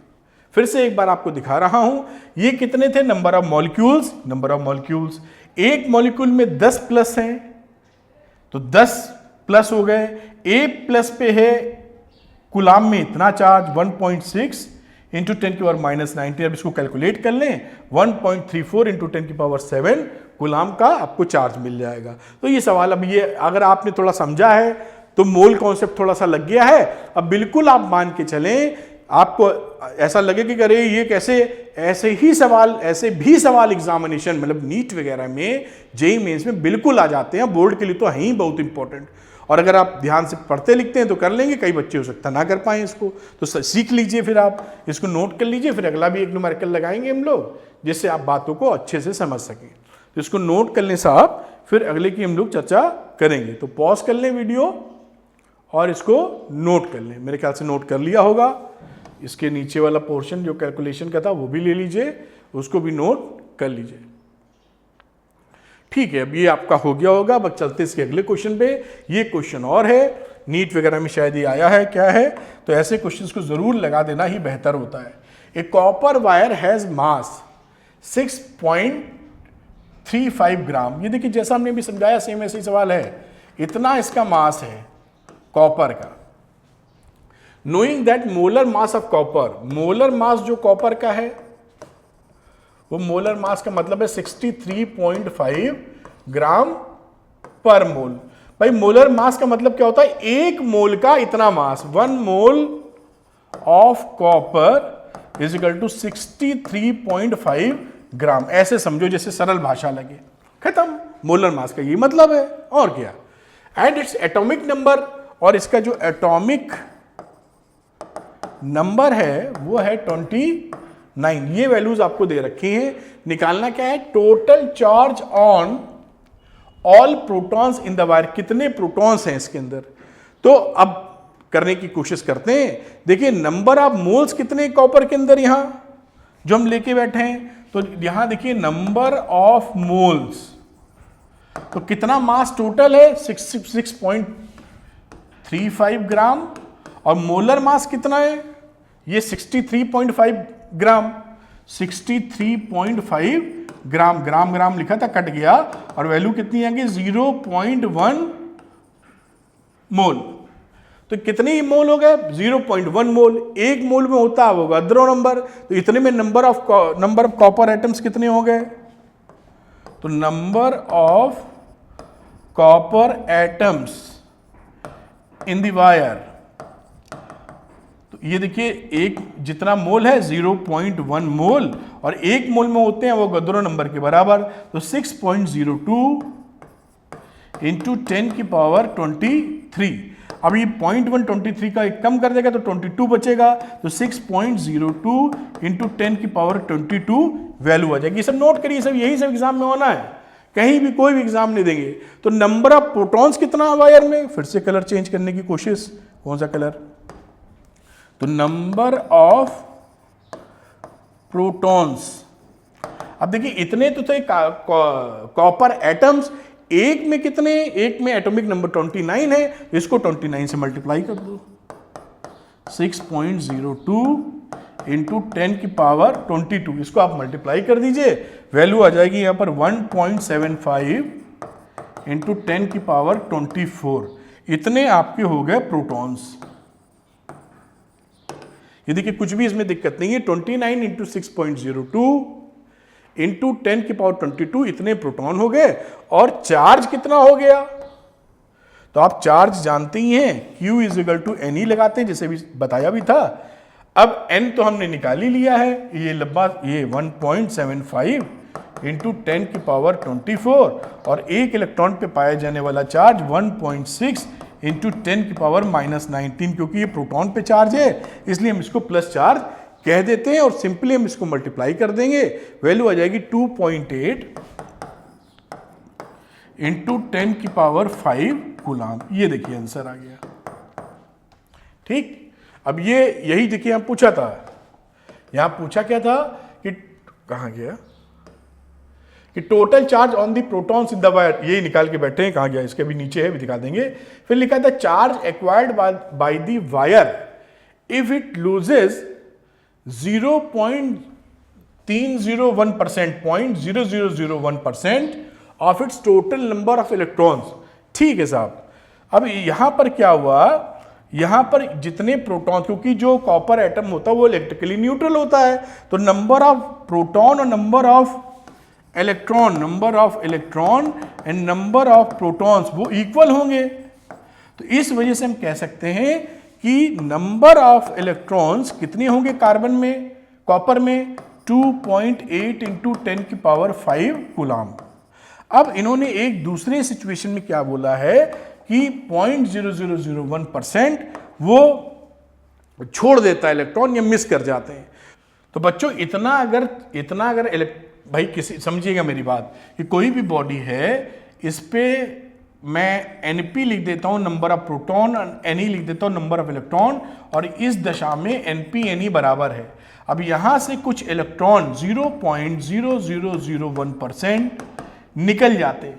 फिर से एक बार आपको दिखा रहा हूं, ये कितने थे number of molecules, number of molecules, एक मॉलिक्यूल में 10 प्लस है तो 10 प्लस हो गए, ए प्लस पे है कूलाम में इतना चार्ज 1.6 इंटू 10 की पावर माइनस 19, अब इसको कैलकुलेट कर लें 1.34 इंटू 10 की पावर 7 कूलाम का आपको चार्ज मिल जाएगा। तो ये सवाल, अब ये अगर आपने थोड़ा समझा है तो मोल कॉन्सेप्ट थोड़ा सा लग गया है। अब बिल्कुल आप मान के चलें, आपको ऐसा लगे कि अरे ये कैसे, ऐसे भी सवाल एग्जामिनेशन मतलब नीट वगैरह में, जेईई मेंस में बिल्कुल आ जाते हैं, बोर्ड के लिए तो है ही बहुत इंपॉर्टेंट। और अगर आप ध्यान से पढ़ते लिखते हैं तो कर लेंगे, कई बच्चे हो सकता ना कर पाए इसको, तो सीख लीजिए, फिर आप इसको नोट कर लीजिए, फिर अगला भी एक न्यूमेरिकल लगाएंगे हम लोग जिससे आप बातों को अच्छे से समझ सकें। तो इसको नोट कर लें साहब, फिर अगले की हम लोग चर्चा करेंगे। तो पॉज कर लें वीडियो और इसको नोट कर लें, मेरे ख्याल से नोट कर लिया होगा। इसके नीचे वाला पोर्शन जो कैलकुलेशन का था वो भी ले लीजिए, उसको भी नोट कर लीजिए। ठीक है, अब ये आपका हो गया होगा। अब चलते इसके अगले क्वेश्चन पे। ये क्वेश्चन और है, नीट वगैरह में शायद ये आया है, क्या है, तो ऐसे क्वेश्चंस को जरूर लगा देना ही बेहतर होता है। ए कॉपर वायर हैज मास 6.35 ग्राम। ये देखिए जैसा हमने भी समझाया सेम ऐसे ही सवाल है, इतना इसका मास है कॉपर का। Knowing that molar mass of copper, molar mass जो कॉपर का है वो मोलर मास का मतलब है 63.5 ग्राम पर मोल। भाई मोलर मास का मतलब क्या होता है, एक मोल का इतना mass, 1 mole of copper is equal to 63.5 gram. ऐसे समझो जैसे सरल भाषा लगे, खत्म। मोलर मास का ये मतलब है, और क्या। एंड इट्स एटॉमिक नंबर, और इसका जो एटॉमिक नंबर है वो है 29। ये वैल्यूज आपको दे रखी हैं। निकालना क्या है, total charge on all protons in the wire, कितने प्रोटॉन्स हैं इसके अंदर। तो अब करने की कोशिश करते हैं। देखिए नंबर ऑफ मोल्स कितने कॉपर के अंदर यहां जो हम लेके बैठे हैं, तो यहां देखिए नंबर ऑफ मोल्स, तो कितना मास टोटल है 6.35 ग्राम, और मोलर मास कितना है, ये 63.5 ग्राम, 63.5 ग्राम, ग्राम ग्राम लिखा था कट गया, और वैल्यू कितनी आएगी 0.1 मोल। तो कितने मोल हो गए, 0.1 मोल। एक मोल में होता है वो अवोगाद्रो नंबर, तो इतने में नंबर ऑफ कॉपर एटम्स कितने हो गए, तो number of copper atoms in the wire, तो ये देखिए एक जितना मोल है 0.1 मोल, और एक मोल में होते हैं वो अवोगाद्रो नंबर के बराबर, तो 6.02 इंटू 10 की पावर 23। अब ये 0.123 का एक कम कर देगा तो 22 बचेगा, तो 6.02 इंटू 10 की पावर 22 वैल्यू आ जाएगी। सब नोट करिए, सब यही सब एग्जाम में होना है कहीं भी कोई भी एग्जाम नहीं देंगे। तो नंबर ऑफ प्रोटॉन्स कितना है वायर में, फिर से कलर चेंज करने की कोशिश, कौन सा कलर, तो नंबर ऑफ प्रोटॉन्स। अब देखिए इतने तो थे कॉपर एटम्स, एक में कितने, एक में एटॉमिक नंबर 29 है, तो इसको 29 से मल्टीप्लाई कर दो, 6.02 इंटू 10 की पावर 22, इसको आप मल्टीप्लाई कर दीजिए, वैल्यू आ जाएगी यहां पर 1.75 इंटू 10 की पावर 24। इतने आपके हो गए प्रोटॉन्स। ये देखिए कुछ भी इसमें दिक्कत नहीं है, 29 इंटू 6.02 इंटू 10 की पावर 22, इतने प्रोटॉन हो गए। और चार्ज कितना हो गया, तो आप चार्ज जानते ही हैं, Q is equal to NE लगाते हैं, जैसे भी बताया भी था। अब N तो हमने निकाल ही लिया है, ये लंबा, ये 1.75 इंटू 10 की पावर 24, और एक इलेक्ट्रॉन पे पाया जाने वाला चार्ज 1.6 इंटू 10 की पावर -19, क्योंकि ये प्रोटॉन पे चार्ज है इसलिए हम इसको प्लस चार्ज कह देते हैं, और सिंपली हम इसको मल्टीप्लाई कर देंगे, वैल्यू आ जाएगी 2.8 इंटू 10 की पावर 5 कूलाम। ये देखिए आंसर आ गया। ठीक, अब ये यही देखिए यहां पूछा था, यहां पूछा क्या था कि कहां गया, कि total charge on the protons in the wire, यही निकाल के बैठे हैं, कहां गया, इसके भी नीचे है, भी दिखा देंगे। फिर लिखा था charge acquired by the wire if it loses 0.301%, 0.0001% of its total number of electrons. ठीक है साहब, अब यहां पर क्या हुआ, यहां पर जितने प्रोटॉन, क्योंकि जो कॉपर एटम होता है वो इलेक्ट्रिकली न्यूट्रल होता है, तो नंबर ऑफ प्रोटॉन और number of electron and number of protons वो इक्वल होंगे। तो इस वजह से हम कह सकते हैं कि नंबर ऑफ इलेक्ट्रॉन्स कितने होंगे कार्बन में, कॉपर में, 2.8 इंटू 10 की पावर 5 कूलाम। अब इन्होंने एक दूसरे सिचुएशन में क्या बोला है कि 0.0001% वो छोड़ देता है इलेक्ट्रॉन या मिस कर जाते हैं। तो बच्चों इतना अगर भाई किसी, समझिएगा मेरी बात, कि कोई भी बॉडी है, इस पे मैं NP लिख देता हूं नंबर ऑफ प्रोटॉन, NE लिख देता हूं नंबर ऑफ इलेक्ट्रॉन, और इस दशा में NP NE बराबर है। अब यहां से कुछ इलेक्ट्रॉन 0.0001% निकल जाते,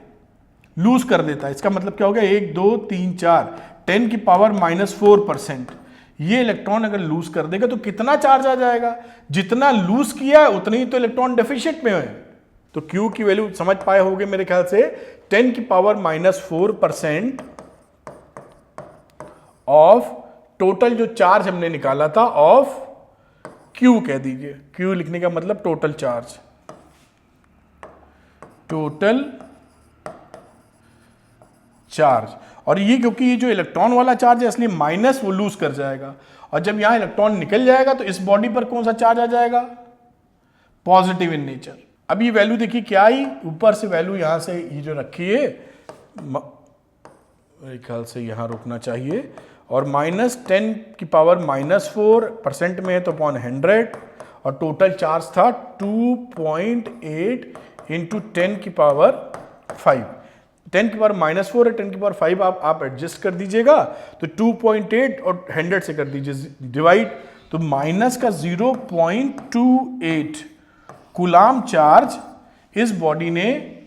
लूज कर देता है। इसका मतलब क्या हो गया, 1 2 3 4 10 की पावर -4%। ये इलेक्ट्रॉन अगर लूज कर देगा तो कितना चार्ज आ जाएगा, जितना लूज किया है उतने ही तो इलेक्ट्रॉन डेफिशिएंट में है। तो Q की वैल्यू समझ पाए होंगे मेरे ख्याल से, 10 की पावर -4% ऑफ टोटल जो चार्ज हमने निकाला था ऑफ Q कह दीजिए। Q लिखने का मतलब टोटल चार्ज, टोटल चार्ज। और ये क्योंकि ये जो इलेक्ट्रॉन वाला चार्ज है इसलिए माइनस वो लूज कर जाएगा, और जब यहां इलेक्ट्रॉन निकल जाएगा तो इस बॉडी पर कौन सा चार्ज आ जाएगा, पॉजिटिव इन नेचर। अब ये वैल्यू देखिए क्या आई, ऊपर से वैल्यू यहां से ये जो रखी है मेरे ख्याल से यहां रुकना चाहिए, और -10 की पावर -4% में है तो अपॉन 100, और टोटल चार्ज था 2.8 इंटू 10 की पावर 5। 10 की पावर -4 है, 10 की पावर 5 आप एडजस्ट कर दीजिएगा, तो 2.8 और 100 से कर दीजिए डिवाइड, तो माइनस का 0.28 कूलाम चार्ज इस बॉडी ने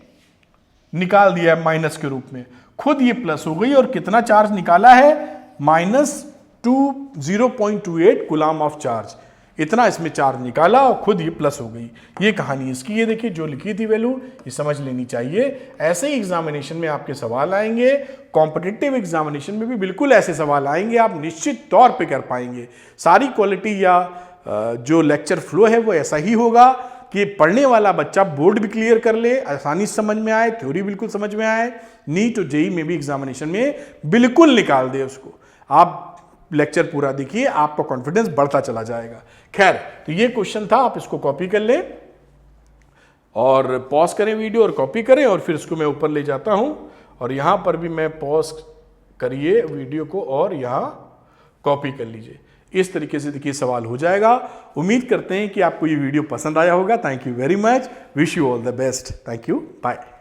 निकाल दिया है माइनस के रूप में। खुद ये प्लस हो गई, और कितना चार्ज निकाला है, -0.28 कूलाम ऑफ चार्ज, इतना इसमें चार्ज निकाला और खुद ये प्लस हो गई। ये कहानी इसकी, ये देखिए जो लिखी थी वैल्यू, ये समझ लेनी चाहिए। ऐसे ही एग्जामिनेशन में आपके सवाल आएंगे, कॉम्पिटिटिव एग्जामिनेशन में भी बिल्कुल ऐसे सवाल आएंगे, आप निश्चित तौर पे कर पाएंगे। सारी क्वालिटी या जो लेक्चर फ्लो है वो ऐसा ही होगा कि पढ़ने वाला बच्चा बोर्ड भी क्लियर कर ले, आसानी से समझ में आए, थ्योरी बिल्कुल समझ में आए, नीट और जेईई में भी एग्जामिनेशन में बिल्कुल निकाल दे उसको। आप लेक्चर पूरा देखिए, आपका कॉन्फिडेंस बढ़ता चला जाएगा। खैर, तो ये क्वेश्चन था, आप इसको कॉपी कर लें और पॉज करें वीडियो और कॉपी करें, और फिर इसको मैं ऊपर ले जाता हूं, और यहां पर भी मैं पॉज करिए वीडियो को और यहां कॉपी कर लीजिए। इस तरीके से देखिए सवाल हो जाएगा। उम्मीद करते हैं कि आपको ये वीडियो पसंद आया होगा। Thank you very much, wish you all the best, thank you, bye.